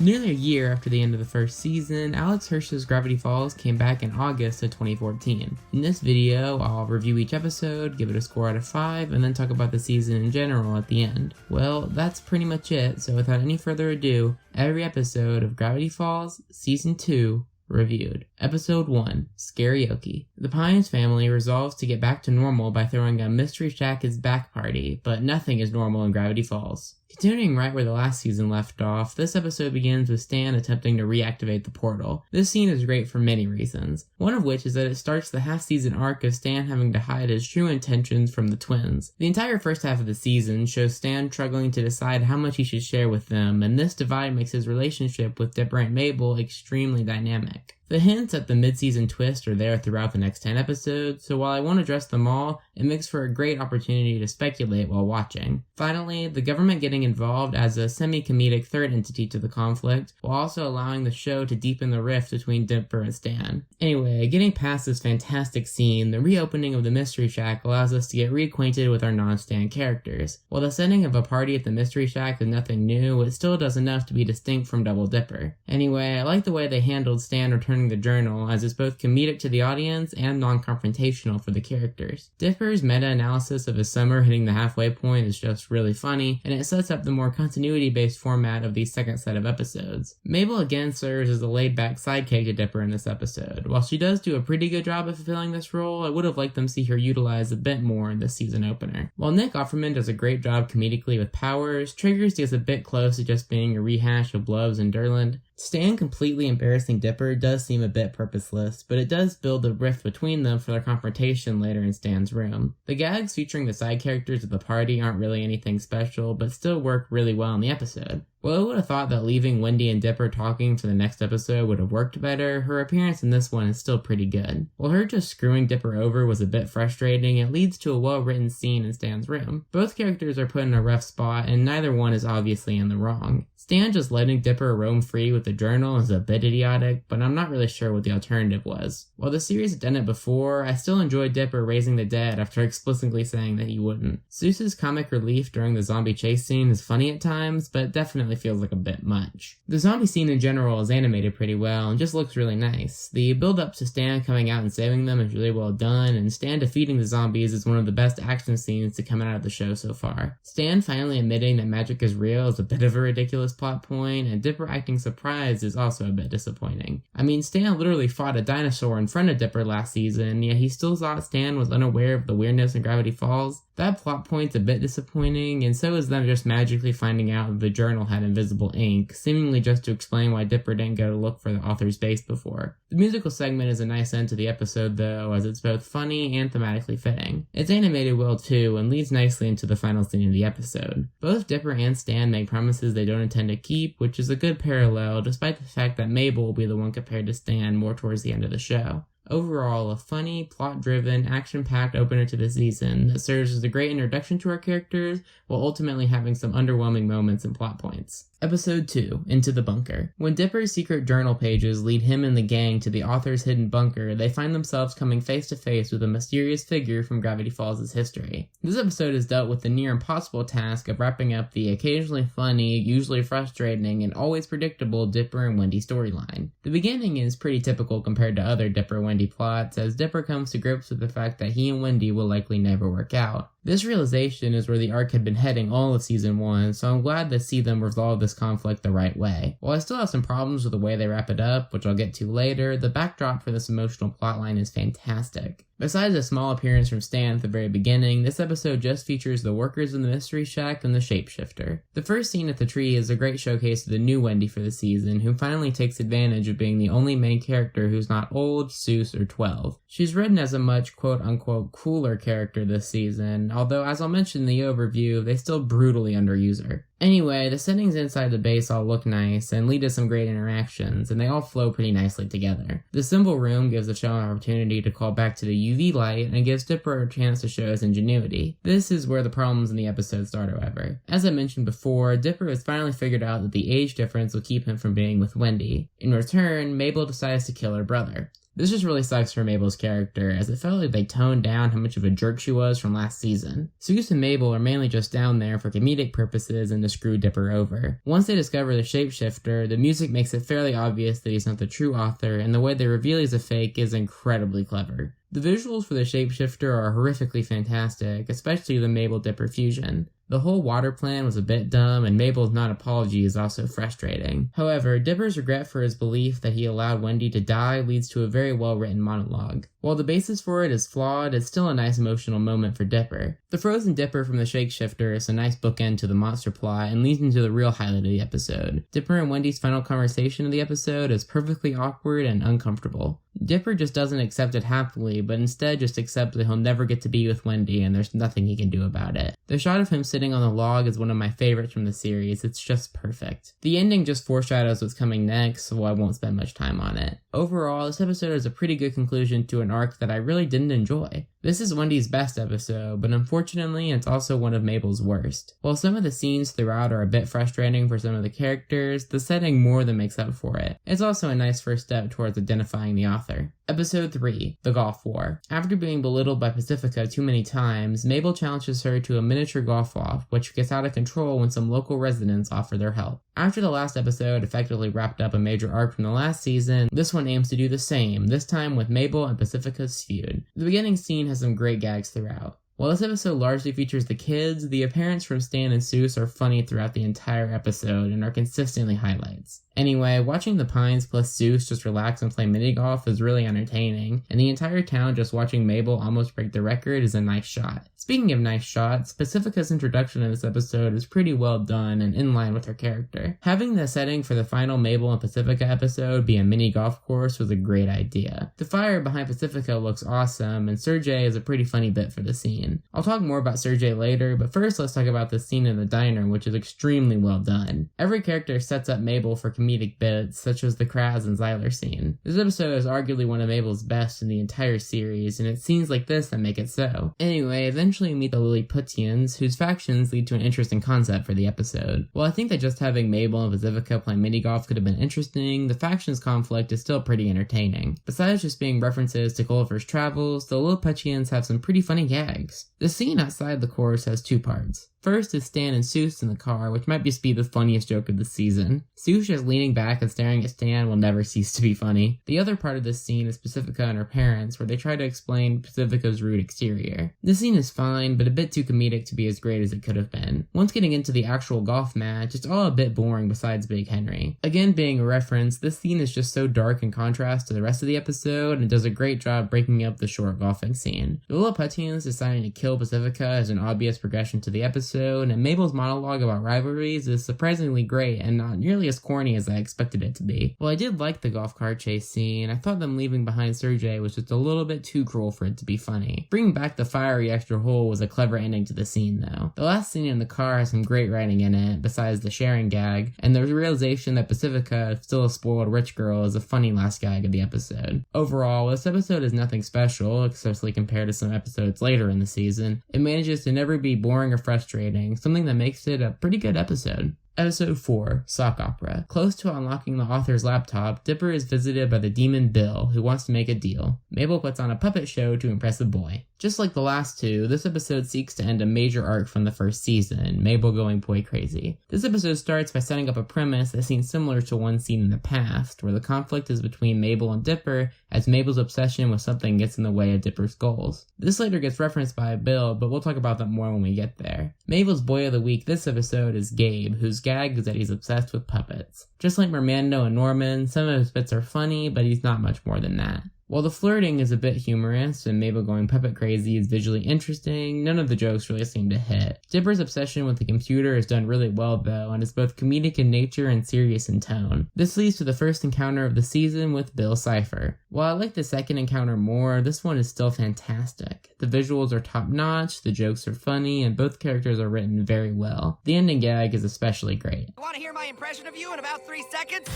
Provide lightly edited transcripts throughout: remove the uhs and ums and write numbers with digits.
Nearly a year after the end of the first season, Alex Hirsch's Gravity Falls came back in August of 2014. In this video, I'll review each episode, give it a score out of 5, and then talk about the season in general at the end. Well, that's pretty much it, so without any further ado, every episode of Gravity Falls Season 2 reviewed. Episode 1, Scarioki. The Pines family resolves to get back to normal by throwing a Mystery Shack is Back party, but nothing is normal in Gravity Falls. Continuing right where the last season left off, this episode begins with Stan attempting to reactivate the portal. This scene is great for many reasons, one of which is that it starts the half-season arc of Stan having to hide his true intentions from the twins. The entire first half of the season shows Stan struggling to decide how much he should share with them, and this divide makes his relationship with Dipper and Mabel extremely dynamic. The hints at the mid-season twist are there throughout the next 10 episodes, so while I won't address them all, it makes for a great opportunity to speculate while watching. Finally, the government getting involved as a semi-comedic third entity to the conflict, while also allowing the show to deepen the rift between Dipper and Stan. Anyway, getting past this fantastic scene, the reopening of the Mystery Shack allows us to get reacquainted with our non-Stan characters. While the setting of a party at the Mystery Shack is nothing new, it still does enough to be distinct from Double Dipper. Anyway, I like the way they handled Stan returning the journal, as it's both comedic to the audience and non-confrontational for the characters. Dipper's meta-analysis of his summer hitting the halfway point is just really funny, and it sets up the more continuity-based format of the second set of episodes. Mabel again serves as a laid-back sidekick to Dipper in this episode. While she does do a pretty good job of fulfilling this role, I would have liked them to see her utilized a bit more in this season opener. While Nick Offerman does a great job comedically with powers, Triggers gets a bit close to just being a rehash of Bloves and Durland. Stan completely embarrassing Dipper does seem a bit purposeless, but it does build a rift between them for their confrontation later in Stan's room. The gags featuring the side characters at the party aren't really anything special, but still work really well in the episode. While I would have thought that leaving Wendy and Dipper talking for the next episode would have worked better, her appearance in this one is still pretty good. While her just screwing Dipper over was a bit frustrating, it leads to a well-written scene in Stan's room. Both characters are put in a rough spot, and neither one is obviously in the wrong. Stan just letting Dipper roam free with the journal is a bit idiotic, but I'm not really sure what the alternative was. While the series had done it before, I still enjoyed Dipper raising the dead after explicitly saying that he wouldn't. Seuss's comic relief during the zombie chase scene is funny at times, but definitely feels like a bit much. The zombie scene in general is animated pretty well and just looks really nice. The build-up to Stan coming out and saving them is really well done, and Stan defeating the zombies is one of the best action scenes to come out of the show so far. Stan finally admitting that magic is real is a bit of a ridiculous plot point, and Dipper acting surprised is also a bit disappointing. I mean, Stan literally fought a dinosaur in front of Dipper last season, yet he still thought Stan was unaware of the weirdness in Gravity Falls. That plot point's a bit disappointing, and so is them just magically finding out that the journal had invisible ink, seemingly just to explain why Dipper didn't go to look for the author's base before. The musical segment is a nice end to the episode though, as it's both funny and thematically fitting. It's animated well too, and leads nicely into the final scene of the episode. Both Dipper and Stan make promises they don't intend to keep, which is a good parallel, despite the fact that Mabel will be the one compared to Stan more towards the end of the show. Overall, a funny, plot-driven, action-packed opener to the season that serves as a great introduction to our characters, while ultimately having some underwhelming moments and plot points. Episode 2, Into the Bunker. When Dipper's secret journal pages lead him and the gang to the author's hidden bunker, they find themselves coming face to face with a mysterious figure from Gravity Falls' history. This episode has dealt with the near impossible task of wrapping up the occasionally funny, usually frustrating, and always predictable Dipper and Wendy storyline. The beginning is pretty typical compared to other Dipper-Wendy plots, as Dipper comes to grips with the fact that he and Wendy will likely never work out. This realization is where the arc had been heading all of season 1, so I'm glad to see them resolve this conflict the right way. While I still have some problems with the way they wrap it up, which I'll get to later, the backdrop for this emotional plotline is fantastic. Besides a small appearance from Stan at the very beginning, this episode just features the workers in the Mystery Shack and the shapeshifter. The first scene at the tree is a great showcase of the new Wendy for the season, who finally takes advantage of being the only main character who's not old, Seuss, or 12. She's written as a much quote-unquote cooler character this season, although as I'll mention in the overview, they still brutally underuse her. Anyway, the settings inside the base all look nice and lead to some great interactions, and they all flow pretty nicely together. The symbol room gives the show an opportunity to call back to the UV light and gives Dipper a chance to show his ingenuity. This is where the problems in the episode start, however. As I mentioned before, Dipper has finally figured out that the age difference will keep him from being with Wendy. In return, Mabel decides to kill her brother. This just really sucks for Mabel's character, as it felt like they toned down how much of a jerk she was from last season. Seuss and Mabel are mainly just down there for comedic purposes and to screw Dipper over. Once they discover the shapeshifter, the music makes it fairly obvious that he's not the true author, and the way they reveal he's a fake is incredibly clever. The visuals for the shapeshifter are horrifically fantastic, especially the Mabel-Dipper fusion. The whole water plan was a bit dumb, and Mabel's non-apology is also frustrating. However, Dipper's regret for his belief that he allowed Wendy to die leads to a very well-written monologue. While the basis for it is flawed, it's still a nice emotional moment for Dipper. The frozen Dipper from the shapeshifter is a nice bookend to the monster plot and leads into the real highlight of the episode. Dipper and Wendy's final conversation of the episode is perfectly awkward and uncomfortable. Dipper just doesn't accept it happily, but instead just accepts that he'll never get to be with Wendy and there's nothing he can do about it. The shot of him sitting on the log is one of my favorites from the series. It's just perfect. The ending just foreshadows what's coming next, so I won't spend much time on it. Overall, this episode is a pretty good conclusion to an arc that I really didn't enjoy. This is Wendy's best episode, but unfortunately it's also one of Mabel's worst. While some of the scenes throughout are a bit frustrating for some of the characters, the setting more than makes up for it. It's also a nice first step towards identifying the author. Episode 3, The Golf War. After being belittled by Pacifica too many times, Mabel challenges her to a miniature golf-off, which gets out of control when some local residents offer their help. After the last episode effectively wrapped up a major arc from the last season, this one aims to do the same, this time with Mabel and Pacifica's feud. The beginning scene has some great gags throughout. While this episode largely features the kids, the appearance from Stan and Seuss are funny throughout the entire episode and are consistently highlights. Anyway, watching the Pines plus Seuss just relax and play mini-golf is really entertaining, and the entire town just watching Mabel almost break the record is a nice shot. Speaking of nice shots, Pacifica's introduction in this episode is pretty well done and in line with her character. Having the setting for the final Mabel and Pacifica episode be a mini golf course was a great idea. The fire behind Pacifica looks awesome, and Sergei is a pretty funny bit for the scene. I'll talk more about Sergei later, but first let's talk about the scene in the diner, which is extremely well done. Every character sets up Mabel for comedic bits, such as the Kraz and Zyler scene. This episode is arguably one of Mabel's best in the entire series, and it's scenes like this that make it so. Anyway, eventually we meet the Lilliputians, whose factions lead to an interesting concept for the episode. While I think that just having Mabel and Pacifica play mini-golf could have been interesting, the factions conflict is still pretty entertaining. Besides just being references to Gulliver's Travels, the Lilliputians have some pretty funny gags. The scene outside the course has two parts. First is Stan and Seuss in the car, which might just be the funniest joke of the season. Seuss just leaning back and staring at Stan will never cease to be funny. The other part of this scene is Pacifica and her parents, where they try to explain Pacifica's rude exterior. This scene is fine, but a bit too comedic to be as great as it could have been. Once getting into the actual golf match, it's all a bit boring besides Big Henry. Again, being a reference, this scene is just so dark in contrast to the rest of the episode, and does a great job breaking up the short golfing scene. The Lilliputians deciding to kill Pacifica is an obvious progression to the episode, and Mabel's monologue about rivalries is surprisingly great and not nearly as corny as I expected it to be. While I did like the golf cart chase scene, I thought them leaving behind Sergei was just a little bit too cruel for it to be funny. Bringing back the fiery extra hole was a clever ending to the scene though. The last scene in the car has some great writing in it, besides the sharing gag, and the realization that Pacifica is still a spoiled rich girl is a funny last gag of the episode. Overall, this episode is nothing special, especially compared to some episodes later in the season. It manages to never be boring or frustrating, something that makes it a pretty good episode. Episode 4, Sock Opera. Close to unlocking the author's laptop, Dipper is visited by the demon Bill, who wants to make a deal. Mabel puts on a puppet show to impress the boy. Just like the last two, this episode seeks to end a major arc from the first season, Mabel going boy crazy. This episode starts by setting up a premise that seems similar to one seen in the past, where the conflict is between Mabel and Dipper, as Mabel's obsession with something gets in the way of Dipper's goals. This later gets referenced by Bill, but we'll talk about that more when we get there. Mabel's boy of the week this episode is Gabe, whose gag is that he's obsessed with puppets. Just like Mermando and Norman, some of his bits are funny, but he's not much more than that. While the flirting is a bit humorous and Mabel going puppet crazy is visually interesting, none of the jokes really seem to hit. Dipper's obsession with the computer is done really well though, and is both comedic in nature and serious in tone. This leads to the first encounter of the season with Bill Cipher. While I like the second encounter more, this one is still fantastic. The visuals are top notch, the jokes are funny, and both characters are written very well. The ending gag is especially great. Want to hear my impression of you in about 3 seconds?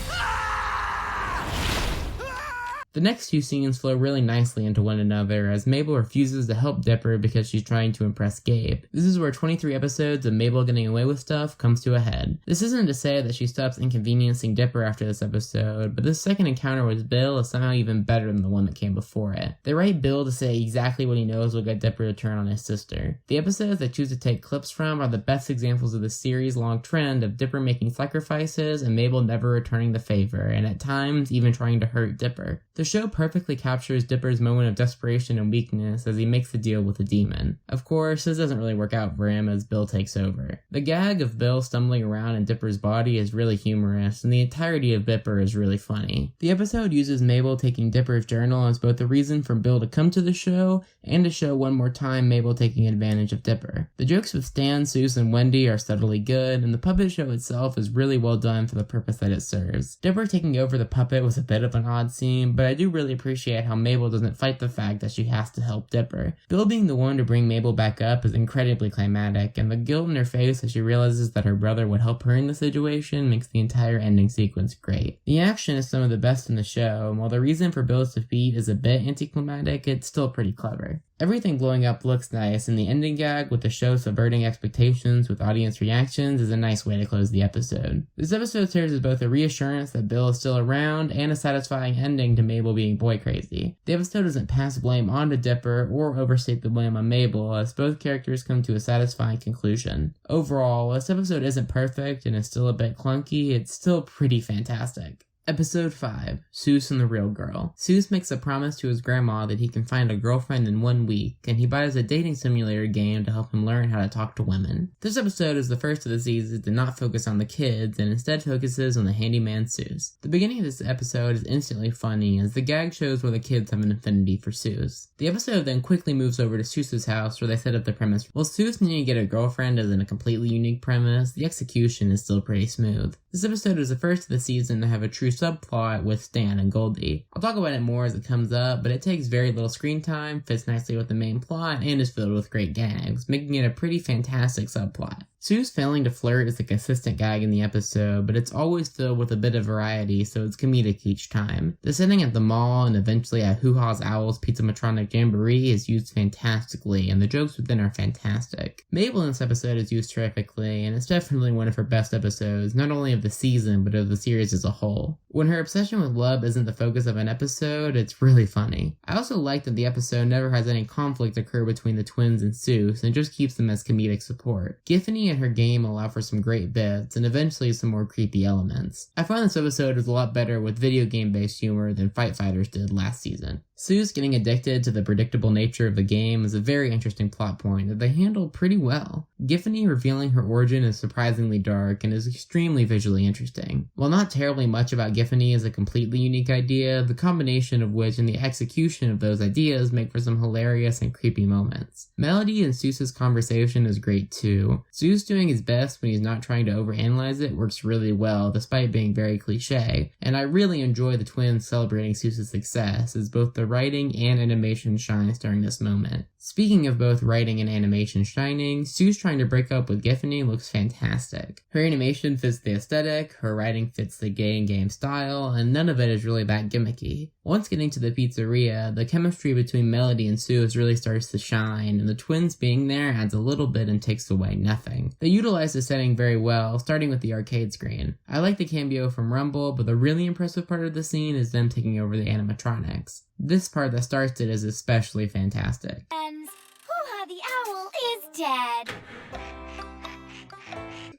The next two scenes flow really nicely into one another as Mabel refuses to help Dipper because she's trying to impress Gabe. This is where 23 episodes of Mabel getting away with stuff comes to a head. This isn't to say that she stops inconveniencing Dipper after this episode, but this second encounter with Bill is somehow even better than the one that came before it. They write Bill to say exactly what he knows will get Dipper to turn on his sister. The episodes they choose to take clips from are the best examples of the series' long trend of Dipper making sacrifices and Mabel never returning the favor, and at times even trying to hurt Dipper. The show perfectly captures Dipper's moment of desperation and weakness as he makes the deal with the demon. Of course, this doesn't really work out for him as Bill takes over. The gag of Bill stumbling around in Dipper's body is really humorous, and the entirety of Dipper is really funny. The episode uses Mabel taking Dipper's journal as both a reason for Bill to come to the show, and to show one more time Mabel taking advantage of Dipper. The jokes with Stan, Seuss, and Wendy are subtly good, and the puppet show itself is really well done for the purpose that it serves. Dipper taking over the puppet was a bit of an odd scene, but I do really appreciate how Mabel doesn't fight the fact that she has to help Dipper. Bill being the one to bring Mabel back up is incredibly climactic, and the guilt in her face as she realizes that her brother would help her in the situation makes the entire ending sequence great. The action is some of the best in the show, and while the reason for Bill's defeat is a bit anticlimactic, it's still pretty clever. Everything blowing up looks nice, and the ending gag with the show subverting expectations with audience reactions is a nice way to close the episode. This episode serves as both a reassurance that Bill is still around and a satisfying ending to Mabel being boy crazy. The episode doesn't pass blame onto Dipper or overstate the blame on Mabel as both characters come to a satisfying conclusion. Overall, while this episode isn't perfect and is still a bit clunky, it's still pretty fantastic. Episode 5, Seuss and the Real Girl. Seuss makes a promise to his grandma that he can find a girlfriend in 1 week, and he buys a dating simulator game to help him learn how to talk to women. This episode is the first of the season to not focus on the kids, and instead focuses on the handyman Seuss. The beginning of this episode is instantly funny, as the gag shows where the kids have an affinity for Seuss. The episode then quickly moves over to Seuss's house, where they set up the premise. While Seuss needing to get a girlfriend isn't a completely unique premise, the execution is still pretty smooth. This episode is the first of the season to have a true subplot with Stan and Goldie. I'll talk about it more as it comes up, but it takes very little screen time, fits nicely with the main plot, and is filled with great gags, making it a pretty fantastic subplot. Seuss failing to flirt is a consistent gag in the episode, but it's always filled with a bit of variety, so it's comedic each time. The setting at the mall and eventually at Hoo Ha's Owl's Pizza-Matronic Jamboree is used fantastically, and the jokes within are fantastic. Mabel in this episode is used terrifically, and it's definitely one of her best episodes, not only of the season, but of the series as a whole. When her obsession with love isn't the focus of an episode, it's really funny. I also like that the episode never has any conflict occur between the twins and Seuss, and just keeps them as comedic support. Giffany and her game allow for some great bits, and eventually some more creepy elements. I find this episode is a lot better with video game based humor than Fight Fighters did last season. Seuss getting addicted to the predictable nature of the game is a very interesting plot point that they handle pretty well. Giffany revealing her origin is surprisingly dark and is extremely visually interesting. While not terribly much about Giffany is a completely unique idea, the combination of which and the execution of those ideas make for some hilarious and creepy moments. Melody and Seuss's conversation is great too. Seuss doing his best when he's not trying to overanalyze it works really well despite being very cliche, and I really enjoy the twins celebrating Seuss's success as both the writing and animation shines during this moment. Speaking of both writing and animation shining, Seuss trying to break up with Giffany looks fantastic. Her animation fits the aesthetic, her writing fits the gay and game style, and none of it is really that gimmicky. Once getting to the pizzeria, the chemistry between Melody and Seuss really starts to shine, and the twins being there adds a little bit and takes away nothing. They utilize the setting very well, starting with the arcade screen. I like the cameo from Rumble, but the really impressive part of the scene is them taking over the animatronics. This part that starts it is especially fantastic. And Hoo-Ha the Owl is dead.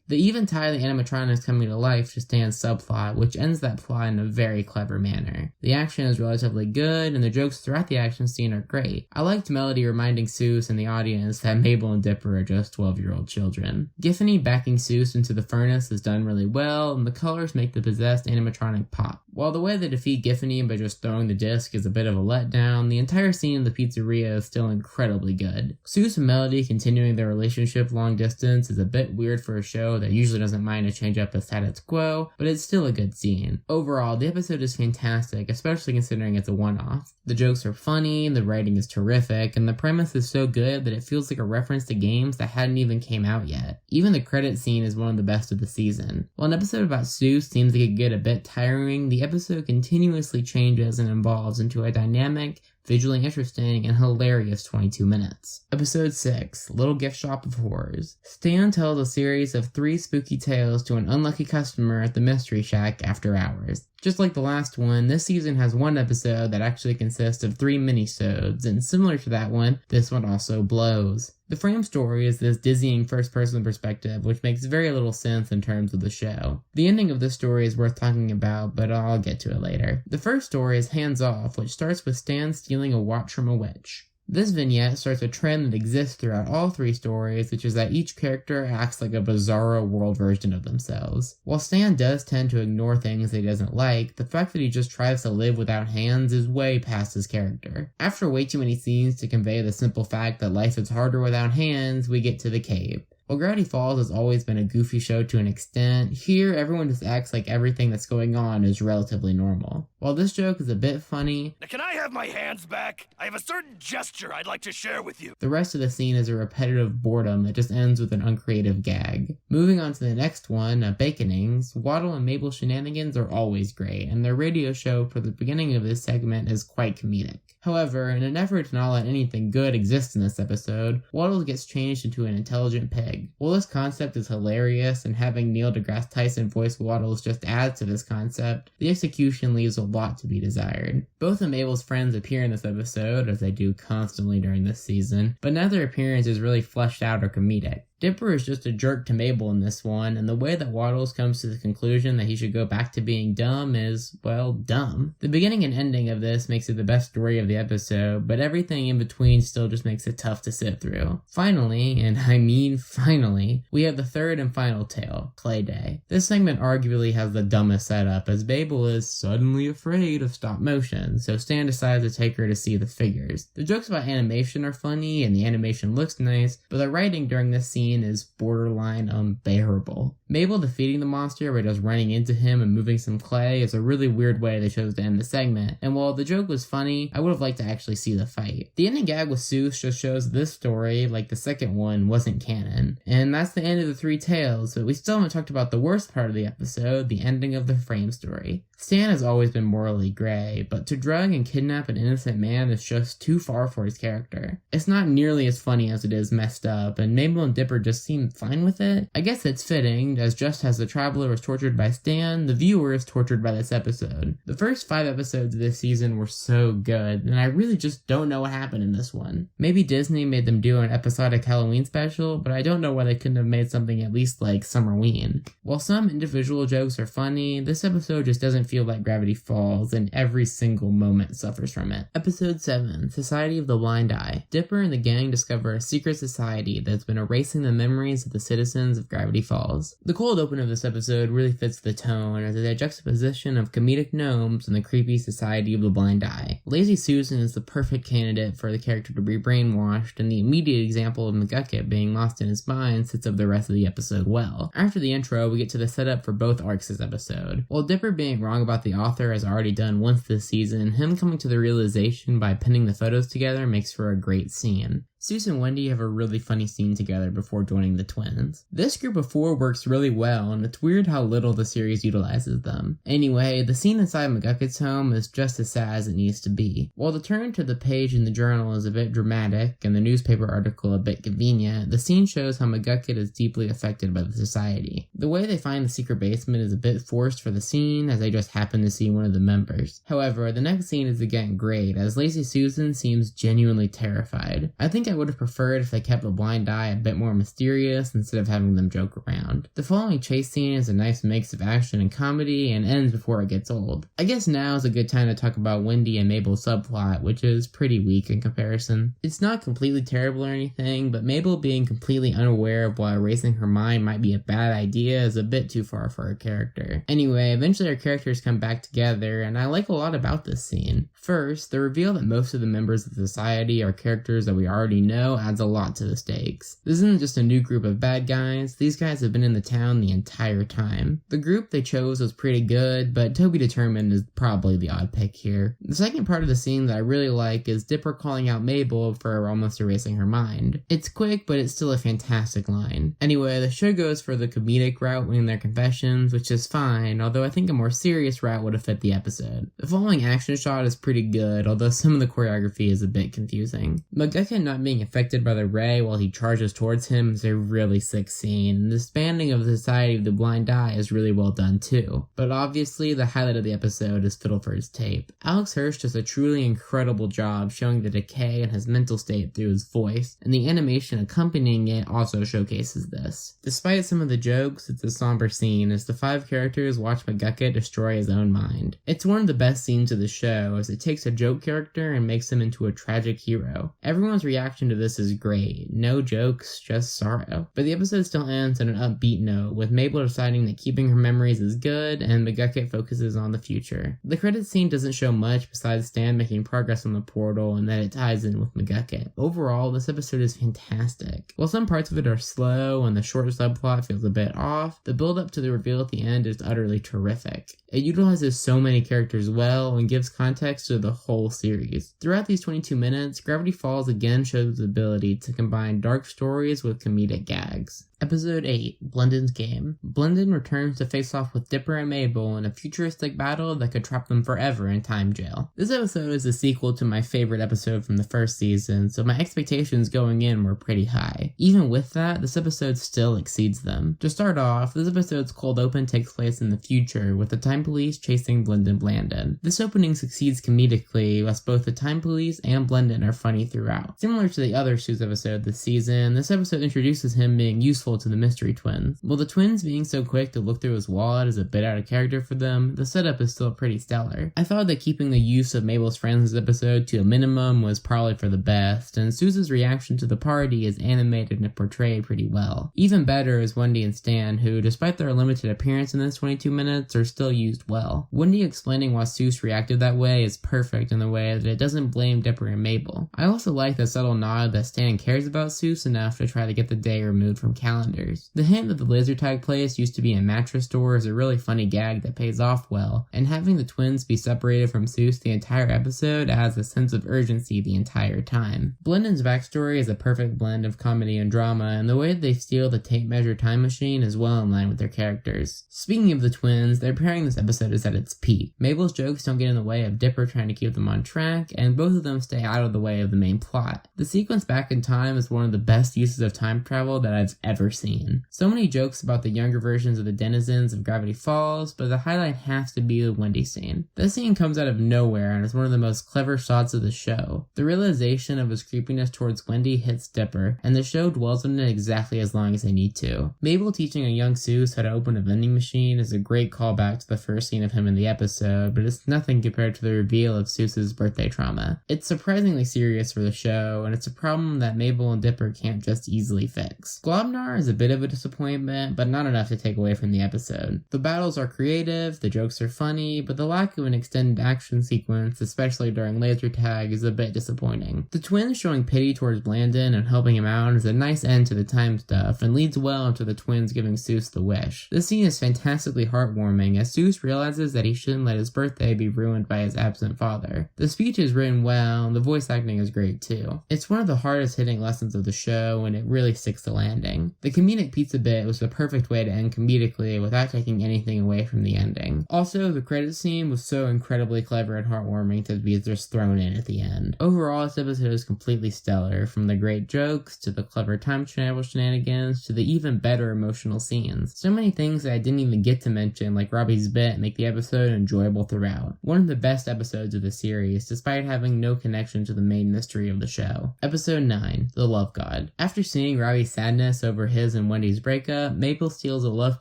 They even tie the animatronics coming to life to Stan's subplot, which ends that plot in a very clever manner. The action is relatively good, and the jokes throughout the action scene are great. I liked Melody reminding Seuss and the audience that Mabel and Dipper are just 12-year-old children. Giffany backing Seuss into the furnace is done really well, and the colors make the possessed animatronic pop. While the way they defeat Giffany by just throwing the disc is a bit of a letdown, the entire scene in the pizzeria is still incredibly good. Seuss and Melody continuing their relationship long distance is a bit weird for a show show that usually doesn't mind to change up the status quo, but it's still a good scene. Overall, the episode is fantastic, especially considering it's a one-off. The jokes are funny, the writing is terrific, and the premise is so good that it feels like a reference to games that hadn't even came out yet. Even the credit scene is one of the best of the season. While an episode about Seuss seems like it could get a bit tiring, the episode continuously changes and evolves into a dynamic, visually interesting, and hilarious 22 minutes. Episode 6, Little Gift Shop of Horrors. Stan tells a series of 3 spooky tales to an unlucky customer at the Mystery Shack after hours. Just like the last one, this season has one episode that actually consists of 3 minisodes, and similar to that one, this one also blows. The frame story is this dizzying first-person perspective, which makes very little sense in terms of the show. The ending of this story is worth talking about, but I'll get to it later. The first story is Hands Off, which starts with Stan stealing a watch from a witch. This vignette starts a trend that exists throughout all 3 stories, which is that each character acts like a bizarro world version of themselves. While Stan does tend to ignore things that he doesn't like, the fact that he just tries to live without hands is way past his character. After way too many scenes to convey the simple fact that life is harder without hands, we get to the cave. While Gravity Falls has always been a goofy show to an extent, here everyone just acts like everything that's going on is relatively normal. While this joke is a bit funny, now can I have my hands back? I have a certain gesture I'd like to share with you. The rest of the scene is a repetitive boredom that just ends with an uncreative gag. Moving on to the next one, Baconings, Waddle and Mabel's shenanigans are always great, and their radio show for the beginning of this segment is quite comedic. However, in an effort to not let anything good exist in this episode, Waddles gets changed into an intelligent pig. While this concept is hilarious, and having Neil deGrasse Tyson voice Waddles just adds to this concept, the execution leaves a lot to be desired. Both of Mabel's friends appear in this episode, as they do constantly during this season, but none of their appearances really fleshed out or comedic. Dipper is just a jerk to Mabel in this one, and the way that Waddles comes to the conclusion that he should go back to being dumb is, well, dumb. The beginning and ending of this makes it the best story of the episode, but everything in between still just makes it tough to sit through. Finally, and I mean finally, we have the third and final tale, Play Day. This segment arguably has the dumbest setup, as Mabel is suddenly afraid of stop motion, so Stan decides to take her to see the figures. The jokes about animation are funny, and the animation looks nice, but the writing during this scene is borderline unbearable. Mabel defeating the monster by just running into him and moving some clay is a really weird way they chose to end the segment, and while the joke was funny, I would have liked to actually see the fight. The ending gag with Seuss just shows this story, like the second one, wasn't canon. And that's the end of the 3 tales, but we still haven't talked about the worst part of the episode, the ending of the frame story. Stan has always been morally gray, but to drug and kidnap an innocent man is just too far for his character. It's not nearly as funny as it is messed up, and Mabel and Dipper just seem fine with it. I guess it's fitting, as just as the traveler was tortured by Stan, the viewer is tortured by this episode. The first 5 episodes of this season were so good, and I really just don't know what happened in this one. Maybe Disney made them do an episodic Halloween special, but I don't know why they couldn't have made something at least like Summerween. While some individual jokes are funny, this episode just doesn't feel like Gravity Falls, and every single moment suffers from it. Episode 7, Society of the Blind Eye. Dipper and the gang discover a secret society that's been erasing the memories of the citizens of Gravity Falls. The cold open of this episode really fits the tone, as it's a juxtaposition of comedic gnomes and the creepy Society of the Blind Eye. Lazy Susan is the perfect candidate for the character to be brainwashed, and the immediate example of McGucket being lost in his mind sets up the rest of the episode well. After the intro, we get to the setup for both arcs this episode. While Dipper being wrong about the author has already done once this season, him coming to the realization by pinning the photos together makes for a great scene. Seuss and Wendy have a really funny scene together before joining the twins. This group of 4 works really well, and it's weird how little the series utilizes them. Anyway, the scene inside McGucket's home is just as sad as it needs to be. While the turn to the page in the journal is a bit dramatic, and the newspaper article a bit convenient, the scene shows how McGucket is deeply affected by the society. The way they find the secret basement is a bit forced for the scene, as they just happen to see one of the members. However, the next scene is again great, as Lazy Susan seems genuinely terrified. I think I would have preferred if they kept the blind eye a bit more mysterious instead of having them joke around. The following chase scene is a nice mix of action and comedy and ends before it gets old. I guess now is a good time to talk about Wendy and Mabel's subplot, which is pretty weak in comparison. It's not completely terrible or anything, but Mabel being completely unaware of why erasing her mind might be a bad idea is a bit too far for her character. Anyway, eventually our characters come back together, and I like a lot about this scene. First, the reveal that most of the members of the society are characters that we already know adds a lot to the stakes. This isn't just a new group of bad guys, these guys have been in the town the entire time. The group they chose was pretty good, but To Be Determined is probably the odd pick here. The second part of the scene that I really like is Dipper calling out Mabel for almost erasing her mind. It's quick, but it's still a fantastic line. Anyway, the show goes for the comedic route in their confessions, which is fine, although I think a more serious route would have fit the episode. The following action shot is pretty good, although some of the choreography is a bit confusing. McGucket not being affected by the ray while he charges towards him is a really sick scene, and the spanning of the Society of the Blind Eye is really well done too. But obviously, the highlight of the episode is Fiddleford's tape. Alex Hirsch does a truly incredible job showing the decay in his mental state through his voice, and the animation accompanying it also showcases this. Despite some of the jokes, it's a somber scene as the 5 characters watch McGucket destroy his own mind. It's one of the best scenes of the show as it takes a joke character and makes him into a tragic hero. Everyone's reaction to this is great. No jokes, just sorrow. But the episode still ends on an upbeat note, with Mabel deciding that keeping her memories is good and McGucket focuses on the future. The credits scene doesn't show much besides Stan making progress on the portal and that it ties in with McGucket. Overall, this episode is fantastic. While some parts of it are slow and the short subplot feels a bit off, the build up to the reveal at the end is utterly terrific. It utilizes so many characters well and gives context to the whole series. Throughout these 22 minutes, Gravity Falls again shows its ability to combine dark stories with comedic gags. Episode 8, Blendon's Game. Blendon returns to face off with Dipper and Mabel in a futuristic battle that could trap them forever in time jail. This episode is a sequel to my favorite episode from the first season, so my expectations going in were pretty high. Even with that, this episode still exceeds them. To start off, this episode's cold open takes place in the future, with the time police chasing Blendon Blandon. This opening succeeds comedically, as both the time police and Blendon are funny throughout. Similar to the other Sue's episode this season, this episode introduces him being useful to the mystery twins. While the twins being so quick to look through his wallet is a bit out of character for them, the setup is still pretty stellar. I thought that keeping the use of Mabel's friends this episode to a minimum was probably for the best, and Sue's reaction to the party is animated and portrayed pretty well. Even better is Wendy and Stan, who, despite their limited appearance in this 22 minutes, are still used well. Wendy explaining why Seuss reacted that way is perfect in the way that it doesn't blame Dipper and Mabel. I also like the subtle nod that Stan cares about Seuss enough to try to get the day removed from calendars. The hint that the laser tag place used to be a mattress store is a really funny gag that pays off well, and having the twins be separated from Seuss the entire episode adds a sense of urgency the entire time. Blendon's backstory is a perfect blend of comedy and drama, and the way that they steal the tape measure time machine is well in line with their characters. Speaking of the twins, their pairing this episode is at its peak. Mabel's jokes don't get in the way of Dipper trying to keep them on track, and both of them stay out of the way of the main plot. The sequence back in time is one of the best uses of time travel that I've ever seen. So many jokes about the younger versions of the denizens of Gravity Falls, but the highlight has to be the Wendy scene. This scene comes out of nowhere and is one of the most clever shots of the show. The realization of his creepiness towards Wendy hits Dipper, and the show dwells on it exactly as long as they need to. Mabel teaching a young Seuss how to open a vending machine is a great callback to the first scene of him in the episode, but it's nothing compared to the reveal of Seuss's birthday trauma. It's surprisingly serious for the show, and it's a problem that Mabel and Dipper can't just easily fix. Globnar is a bit of a disappointment, but not enough to take away from the episode. The battles are creative, the jokes are funny, but the lack of an extended action sequence, especially during laser tag, is a bit disappointing. The twins showing pity towards Blandon and helping him out is a nice end to the time stuff, and leads well into the twins giving Seuss the wish. This scene is fantastically heartwarming, as Seuss realizes that he shouldn't let his birthday be ruined by his absent father. The speech is written well, and the voice acting is great too. It's one of the hardest hitting lessons of the show, and it really sticks the landing. The comedic pizza bit was the perfect way to end comedically without taking anything away from the ending. Also, the credit scene was so incredibly clever and heartwarming to be just thrown in at the end. Overall, this episode is completely stellar, from the great jokes, to the clever time travel shenanigans, to the even better emotional scenes. So many things that I didn't even get to mention, like Robbie's bit, make the episode enjoyable throughout. One of the best episodes of the series, despite having no connection to the main mystery of the show. Episode 9, The Love God. After seeing Robbie's sadness over his and Wendy's breakup, Mabel steals a love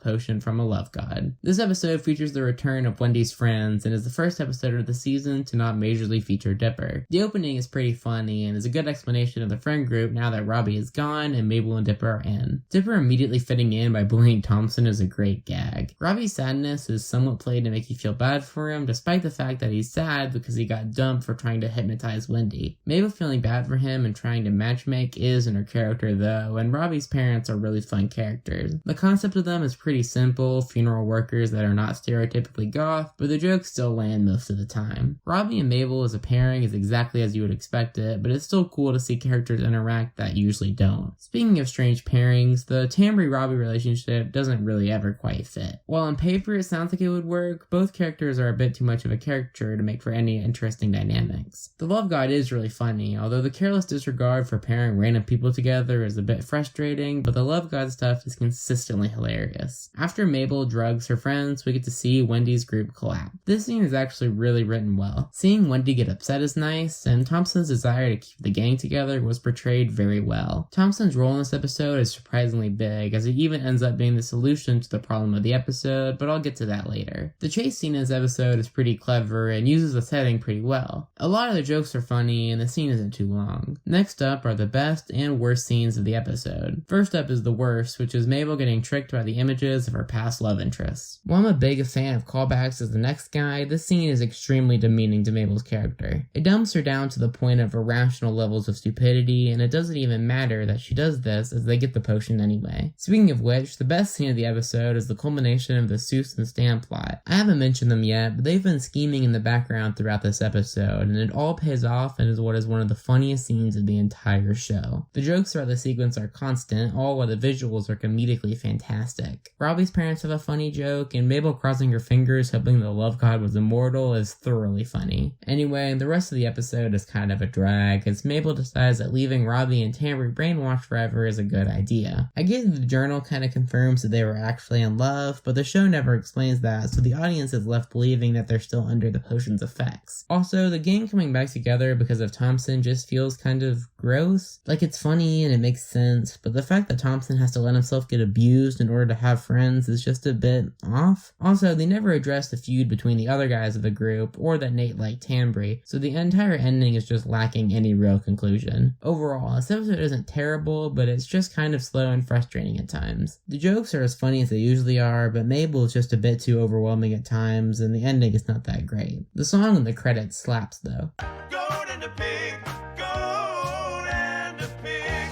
potion from a love god. This episode features the return of Wendy's friends and is the first episode of the season to not majorly feature Dipper. The opening is pretty funny and is a good explanation of the friend group now that Robbie is gone and Mabel and Dipper are in. Dipper immediately fitting in by bullying Thompson is a great gag. Robbie's sadness is somewhat played to make you feel bad for him, despite the fact that he's sad because he got dumped for trying to hypnotize Wendy. Mabel feeling bad for him and of trying to matchmake is in her character though, and Robbie's parents are really fun characters. The concept of them is pretty simple, funeral workers that are not stereotypically goth, but the jokes still land most of the time. Robbie and Mabel as a pairing is exactly as you would expect it, but it's still cool to see characters interact that usually don't. Speaking of strange pairings, the Tambry-Robbie relationship doesn't really ever quite fit. While on paper it sounds like it would work, both characters are a bit too much of a caricature to make for any interesting dynamics. The Love God is really funny, although the careless disregard for pairing random people together is a bit frustrating, but the Love God stuff is consistently hilarious. After Mabel drugs her friends, we get to see Wendy's group collapse. This scene is actually really written well. Seeing Wendy get upset is nice, and Thompson's desire to keep the gang together was portrayed very well. Thompson's role in this episode is surprisingly big, as he even ends up being the solution to the problem of the episode, but I'll get to that later. The chase scene in this episode is pretty clever and uses the setting pretty well. A lot of the jokes are funny and the scene isn't too long. Next up are the best and worst scenes of the episode. First up is the worst, which is Mabel getting tricked by the images of her past love interests. While I'm a big fan of callbacks as the next guy, this scene is extremely demeaning to Mabel's character. It dumps her down to the point of irrational levels of stupidity, and it doesn't even matter that she does this as they get the potion anyway. Speaking of which, the best scene of the episode is the culmination of the Seuss and Stan plot. I haven't mentioned them yet, but they've been scheming in the background throughout this episode, and it all pays off and is what is one of the funniest scenes of the entire show. The jokes throughout the sequence are constant, all while the visuals are comedically fantastic. Robbie's parents have a funny joke, and Mabel crossing her fingers hoping the Love God was immortal is thoroughly funny. Anyway, the rest of the episode is kind of a drag, as Mabel decides that leaving Robbie and Tambry brainwashed forever is a good idea. I get that the journal kind of confirms that they were actually in love, but the show never explains that, so the audience is left believing that they're still under the potion's effects. Also, the gang coming back together because of Thompson just feels kind of gross. Like, it's funny and it makes sense, but the fact that Thompson has to let himself get abused in order to have friends is just a bit off. Also, they never address the feud between the other guys of the group, or that Nate liked Tambry, so the entire ending is just lacking any real conclusion. Overall, this episode isn't terrible, but it's just kind of slow and frustrating at times. The jokes are as funny as they usually are, but Mabel is just a bit too overwhelming at times, and the ending is not that great. The song in the credits slaps though. Goat and a pig, goat and a pig.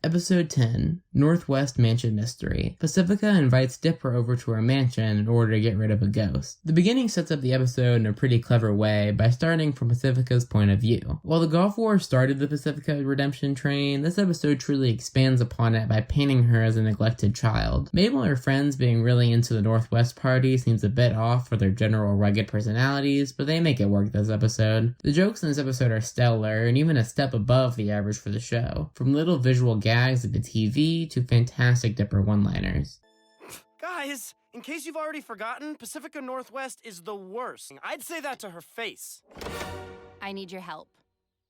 Episode 10, Northwest Mansion Mystery. Pacifica invites Dipper over to her mansion in order to get rid of a ghost. The beginning sets up the episode in a pretty clever way by starting from Pacifica's point of view. While the Gulf War started the Pacifica redemption train, this episode truly expands upon it by painting her as a neglected child. Mabel and her friends being really into the Northwest party seems a bit off for their general rugged personalities, but they make it work this episode. The jokes in this episode are stellar and even a step above the average for the show. From little visual gags at the TV to fantastic Dipper one-liners. Guys, in case you've already forgotten, Pacifica Northwest is the worst. I'd say that to her face. I need your help.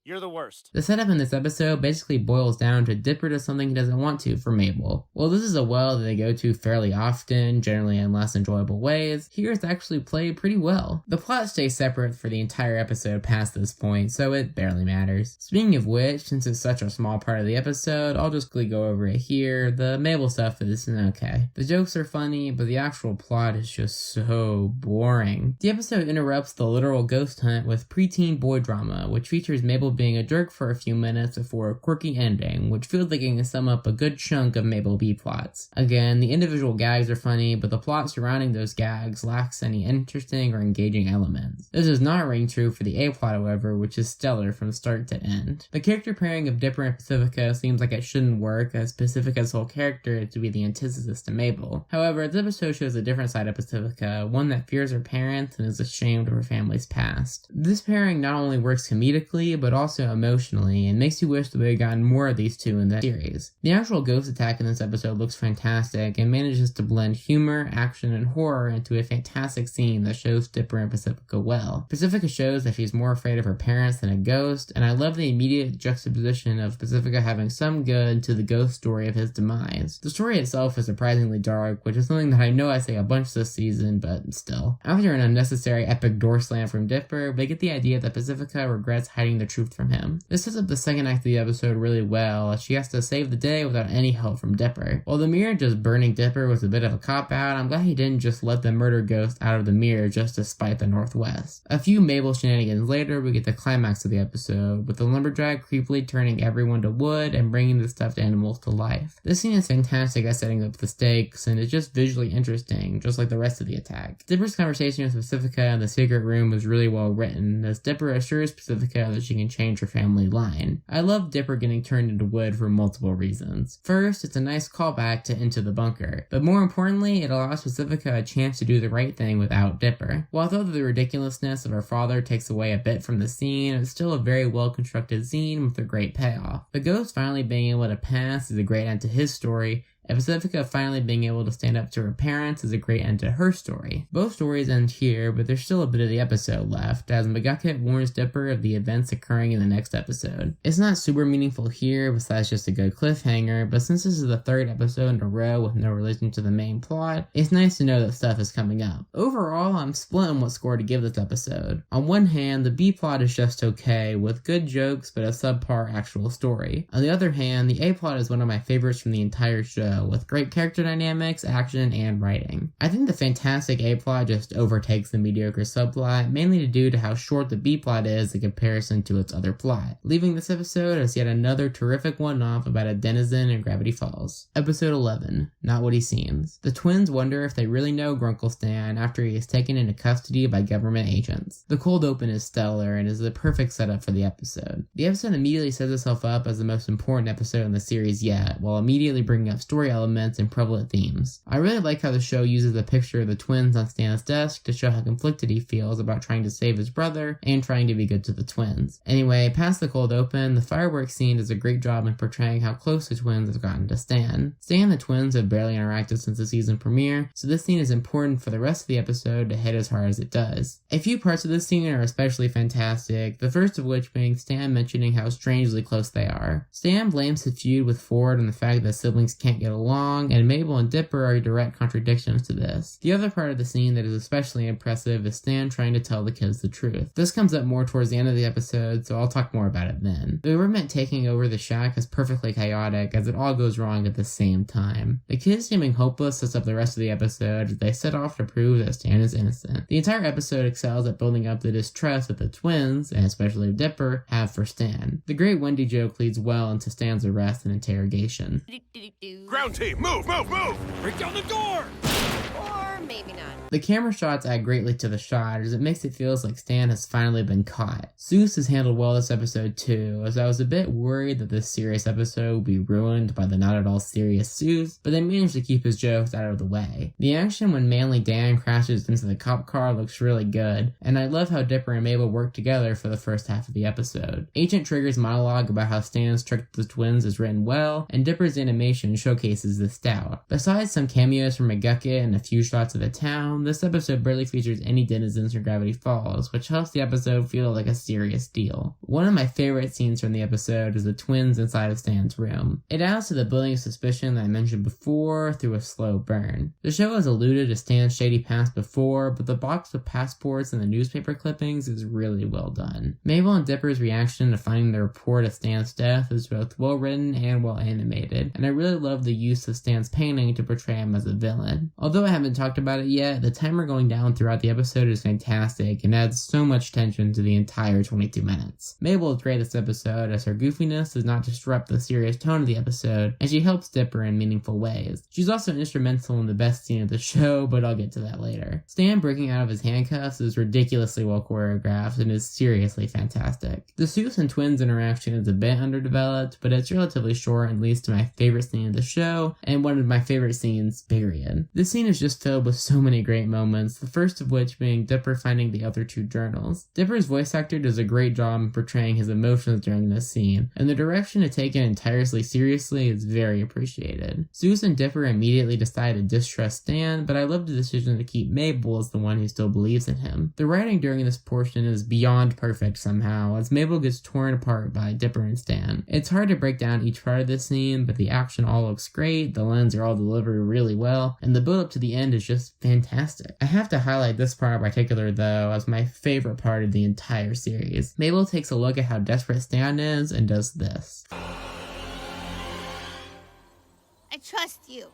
You're the worst. The setup in this episode basically boils down to Dipper does something he doesn't want to for Mabel. While this is a well that they go to fairly often, generally in less enjoyable ways, here it's actually played pretty well. The plot stays separate for the entire episode past this point, so it barely matters. Speaking of which, since it's such a small part of the episode, I'll just quickly go over it here. The Mabel stuff is okay. The jokes are funny, but the actual plot is just so boring. The episode interrupts the literal ghost hunt with preteen boy drama, which features Mabel being a jerk for a few minutes before a quirky ending, which feels like it can sum up a good chunk of Mabel B plots. Again, the individual gags are funny, but the plot surrounding those gags lacks any interesting or engaging elements. This does not ring true for the A plot, however, which is stellar from start to end. The character pairing of Dipper and Pacifica seems like it shouldn't work, as Pacifica's whole character is to be the antithesis to Mabel. However, this episode shows a different side of Pacifica, one that fears her parents and is ashamed of her family's past. This pairing not only works comedically, but also emotionally, and makes you wish that we had gotten more of these two in the series. The actual ghost attack in this episode looks fantastic and manages to blend humor, action, and horror into a fantastic scene that shows Dipper and Pacifica well. Pacifica shows that she's more afraid of her parents than a ghost, and I love the immediate juxtaposition of Pacifica having some good to the ghost story of his demise. The story itself is surprisingly dark, which is something that I know I say a bunch this season, but still. After an unnecessary epic door slam from Dipper, we get the idea that Pacifica regrets hiding the truth from him. This sets up the second act of the episode really well, as she has to save the day without any help from Dipper. While the mirror just burning Dipper was a bit of a cop-out, I'm glad he didn't just let the murder ghost out of the mirror just to spite the Northwest. A few Mabel shenanigans later, we get the climax of the episode, with the lumberjack creepily turning everyone to wood and bringing the stuffed animals to life. This scene is fantastic at setting up the stakes, and it's just visually interesting, just like the rest of the attack. Dipper's conversation with Pacifica in the secret room was really well written, as Dipper assures Pacifica that she can change her family line. I love Dipper getting turned into wood for multiple reasons. First, it's a nice callback to Into the Bunker, but more importantly, it allows Pacifica a chance to do the right thing without Dipper. While though the ridiculousness of her father takes away a bit from the scene, it's still a very well constructed scene with a great payoff. The ghost finally being able to pass is a great end to his story, and Pacifica finally being able to stand up to her parents is a great end to her story. Both stories end here, but there's still a bit of the episode left, as McGucket warns Dipper of the events occurring in the next episode. It's not super meaningful here, besides just a good cliffhanger, but since this is the third episode in a row with no relation to the main plot, it's nice to know that stuff is coming up. Overall, I'm split on what score to give this episode. On one hand, the B plot is just okay, with good jokes but a subpar actual story. On the other hand, the A plot is one of my favorites from the entire show, with great character dynamics, action, and writing. I think the fantastic A-plot just overtakes the mediocre subplot, mainly due to how short the B-plot is in comparison to its other plot, leaving this episode as yet another terrific one-off about a denizen in Gravity Falls. Episode 11, Not What He Seems. The twins wonder if they really know Grunkle Stan after he is taken into custody by government agents. The cold open is stellar and is the perfect setup for the episode. The episode immediately sets itself up as the most important episode in the series yet, while immediately bringing up story elements and prevalent themes. I really like how the show uses a picture of the twins on Stan's desk to show how conflicted he feels about trying to save his brother and trying to be good to the twins. Anyway, past the cold open, the fireworks scene does a great job in portraying how close the twins have gotten to Stan. Stan and the twins have barely interacted since the season premiere, so this scene is important for the rest of the episode to hit as hard as it does. A few parts of this scene are especially fantastic, the first of which being Stan mentioning how strangely close they are. Stan blames his feud with Ford on the fact that siblings can't get along, and Mabel and Dipper are direct contradictions to this. The other part of the scene that is especially impressive is Stan trying to tell the kids the truth. This comes up more towards the end of the episode, so I'll talk more about it then. The government taking over the shack is perfectly chaotic, as it all goes wrong at the same time. The kids seeming hopeless sets up the rest of the episode as they set off to prove that Stan is innocent. The entire episode excels at building up the distrust that the twins, and especially Dipper, have for Stan. The great Wendy joke leads well into Stan's arrest and interrogation. Ground team, move! Break down the door! Or maybe not. The camera shots add greatly to the shot, as it makes it feel like Stan has finally been caught. Zeus is handled well this episode too, as I was a bit worried that this serious episode would be ruined by the not at all serious Zeus, but they managed to keep his jokes out of the way. The action when Manly Dan crashes into the cop car looks really good, and I love how Dipper and Mabel work together for the first half of the episode. Agent Trigger's monologue about how Stan's tricked the twins is written well, and Dipper's animation showcases this doubt. Besides some cameos from McGucket and a few shots of the town, this episode barely features any denizens from Gravity Falls, which helps the episode feel like a serious deal. One of my favorite scenes from the episode is the twins inside of Stan's room. It adds to the building of suspicion that I mentioned before through a slow burn. The show has alluded to Stan's shady past before, but the box of passports and the newspaper clippings is really well done. Mabel and Dipper's reaction to finding the report of Stan's death is both well written and well animated, and I really love the use of Stan's painting to portray him as a villain. Although I haven't talked about it yet, the timer going down throughout the episode is fantastic and adds so much tension to the entire 22 minutes. Mabel is great this episode, as her goofiness does not disrupt the serious tone of the episode, and she helps Dipper in meaningful ways. She's also instrumental in the best scene of the show, but I'll get to that later. Stan breaking out of his handcuffs is ridiculously well choreographed and is seriously fantastic. The Zeus and twins interaction is a bit underdeveloped, but it's relatively short and leads to my favorite scene of the show, and one of my favorite scenes, period. This scene is just filled with so many great moments, the first of which being Dipper finding the other two journals. Dipper's voice actor does a great job in portraying his emotions during this scene, and the direction to take it entirely seriously is very appreciated. Zeus and Dipper immediately decide to distrust Stan, but I love the decision to keep Mabel as the one who still believes in him. The writing during this portion is beyond perfect somehow, as Mabel gets torn apart by Dipper and Stan. It's hard to break down each part of this scene, but the action all looks great, the lines are all delivered really well, and the build up to the end is just just fantastic. I have to highlight this part in particular though as my favorite part of the entire series. Mabel takes a look at how desperate Stan is and does this. I trust you.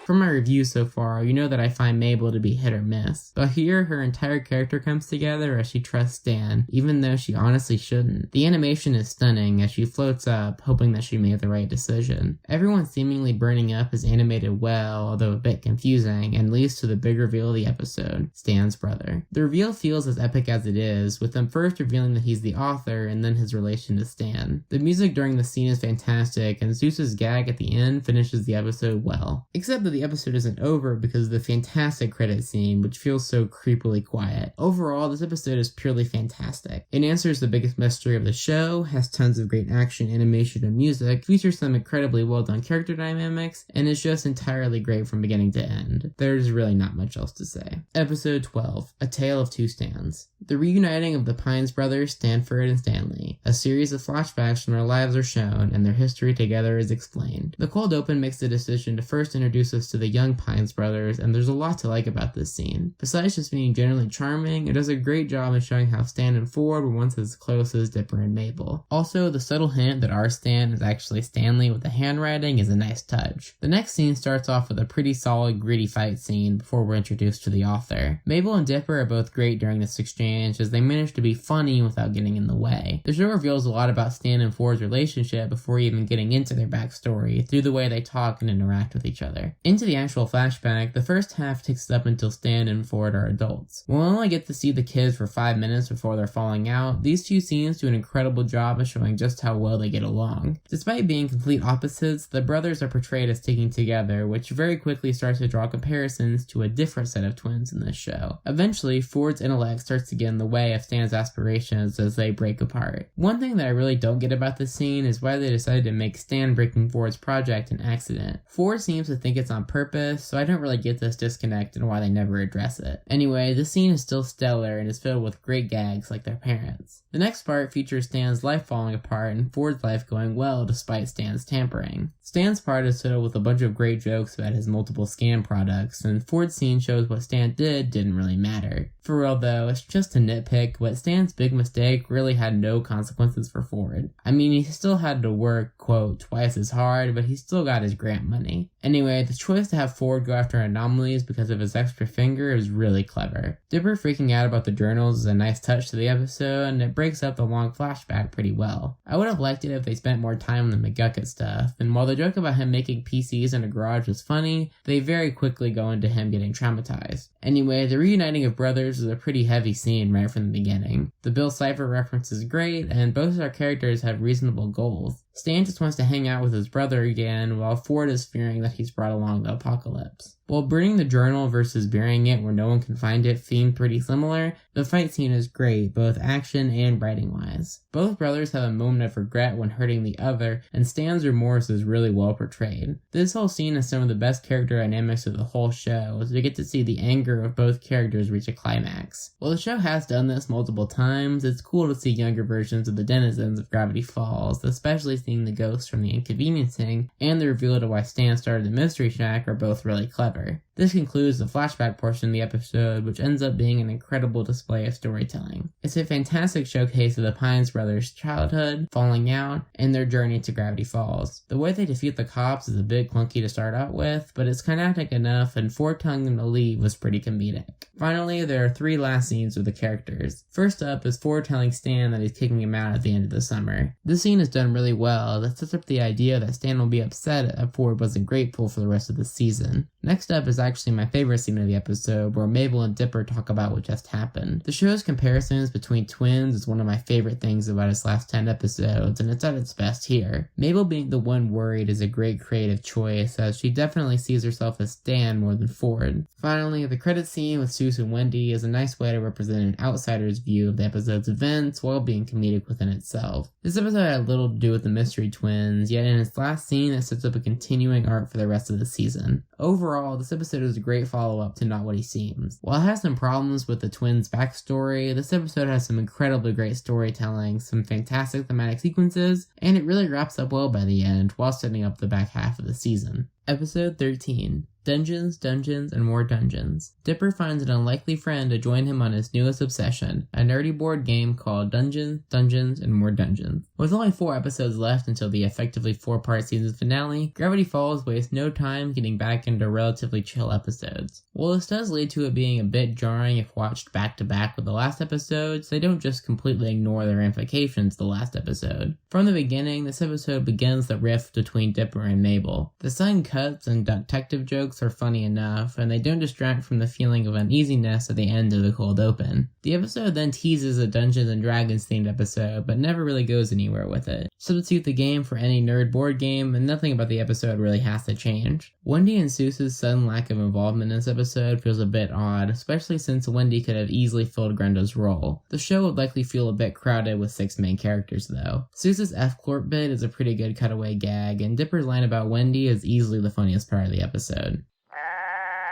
From my review so far, you know that I find Mabel to be hit or miss, but here her entire character comes together as she trusts Stan, even though she honestly shouldn't. The animation is stunning as she floats up, hoping that she made the right decision. Everyone seemingly burning up is animated well, although a bit confusing, and leads to the big reveal of the episode, Stan's brother. The reveal feels as epic as it is, with them first revealing that he's the author and then his relation to Stan. The music during the scene is fantastic, and Zeus's gag at the end finishes the episode well. Except that the episode isn't over because of the fantastic credit scene, which feels so creepily quiet. Overall, this episode is purely fantastic. It answers the biggest mystery of the show, has tons of great action, animation, and music, features some incredibly well done character dynamics, and is just entirely great from beginning to end. There's really not much else to say. Episode 12, A Tale of Two Stans. The reuniting of the Pines brothers, Stanford and Stanley. A series of flashbacks from their lives are shown, and their history together is explained. The cold open makes the decision to first introduce us to the young Pines brothers, and there's a lot to like about this scene. Besides just being generally charming, it does a great job of showing how Stan and Ford were once as close as Dipper and Mabel. Also, the subtle hint that our Stan is actually Stanley with the handwriting is a nice touch. The next scene starts off with a pretty solid, gritty fight scene before we're introduced to the author. Mabel and Dipper are both great during this exchange as they manage to be funny without getting in the way. The show reveals a lot about Stan and Ford's relationship before even getting into their backstory through the way they talk and interact with each other. Into the actual flashback, the first half takes up until Stan and Ford are adults. We'll only get to see the kids for 5 minutes before they're falling out. These two scenes do an incredible job of showing just how well they get along. Despite being complete opposites, the brothers are portrayed as sticking together, which very quickly starts to draw comparisons to a different set of twins in this show. Eventually, Ford's intellect starts to get in the way of Stan's aspirations as they break apart. One thing that I really don't get about this scene is why they decided to make Stan breaking Ford's project an accident. Ford seems to think it's on purpose, so I don't really get this disconnect and why they never address it. Anyway, this scene is still stellar and is filled with great gags like their parents. The next part features Stan's life falling apart and Ford's life going well despite Stan's tampering. Stan's part is filled with a bunch of great jokes about his multiple scam products, and Ford's scene shows what Stan didn't really matter. For real though, it's just a nitpick, but Stan's big mistake really had no consequences for Ford. I mean, he still had to work, quote, twice as hard, but he still got his grant money. Anyway, the choice to have Ford go after anomalies because of his extra finger is really clever. Dipper freaking out about the journals is a nice touch to the episode, and it breaks up the long flashback pretty well. I would have liked it if they spent more time on the McGucket stuff, and while the joke about him making PCs in a garage was funny, they very quickly go into him getting traumatized. Anyway, the reuniting of brothers is a pretty heavy scene right from the beginning. The Bill Cipher reference is great, and both of our characters have reasonable goals. Stan just wants to hang out with his brother again, while Ford is fearing that he's brought along the apocalypse. While burning the journal versus burying it where no one can find it seem pretty similar, the fight scene is great, both action and writing-wise. Both brothers have a moment of regret when hurting the other, and Stan's remorse is really well portrayed. This whole scene is some of the best character dynamics of the whole show, as we get to see the anger of both characters reach a climax. While the show has done this multiple times, it's cool to see younger versions of the denizens of Gravity Falls, especially seeing the ghosts from the inconveniencing, and the reveal to why Stan started the Mystery Shack are both really clever. This concludes the flashback portion of the episode, which ends up being an incredible display of storytelling. It's a fantastic showcase of the Pines brothers' childhood, falling out, and their journey to Gravity Falls. The way they defeat the cops is a bit clunky to start out with, but it's kinetic enough, and Ford telling them to leave was pretty comedic. Finally, there are 3 last scenes with the characters. First up is Ford telling Stan that he's kicking him out at the end of the summer. This scene is done really well. That sets up the idea that Stan will be upset if Ford wasn't grateful for the rest of the season. Next up is actually my favorite scene of the episode, where Mabel and Dipper talk about what just happened. The show's comparisons between twins is one of my favorite things about its last 10 episodes, and it's at its best here. Mabel being the one worried is a great creative choice, as she definitely sees herself as Stan more than Ford. Finally, the credit scene with Seuss and Wendy is a nice way to represent an outsider's view of the episode's events while being comedic within itself. This episode had little to do with the mystery twins, yet in its last scene it sets up a continuing arc for the rest of the season. Overall, this episode is a great follow-up to Not What He Seems. While it has some problems with the twins' backstory, this episode has some incredibly great storytelling, some fantastic thematic sequences, and it really wraps up well by the end while setting up the back half of the season. Episode 13, Dungeons, dungeons, and more dungeons. Dipper finds an unlikely friend to join him on his newest obsession, a nerdy board game called Dungeons, Dungeons, and More Dungeons. With only 4 episodes left until the effectively 4-part season finale, Gravity Falls wastes no time getting back into relatively chill episodes. While this does lead to it being a bit jarring if watched back to back with the last episodes, they don't just completely ignore their implications the last episode. From the beginning, this episode begins the rift between Dipper and Mabel. The sudden cuts and detective jokes are funny enough, and they don't distract from the feeling of uneasiness at the end of the cold open. The episode then teases a Dungeons and Dragons themed episode, but never really goes anywhere with it. Substitute the game for any nerd board game, and nothing about the episode really has to change. Wendy and Seuss's sudden lack of involvement in this episode feels a bit odd, especially since Wendy could have easily filled Grenda's role. The show would likely feel a bit crowded with 6 main characters though. Seuss's F-Corp bit is a pretty good cutaway gag, and Dipper's line about Wendy is easily the funniest part of the episode.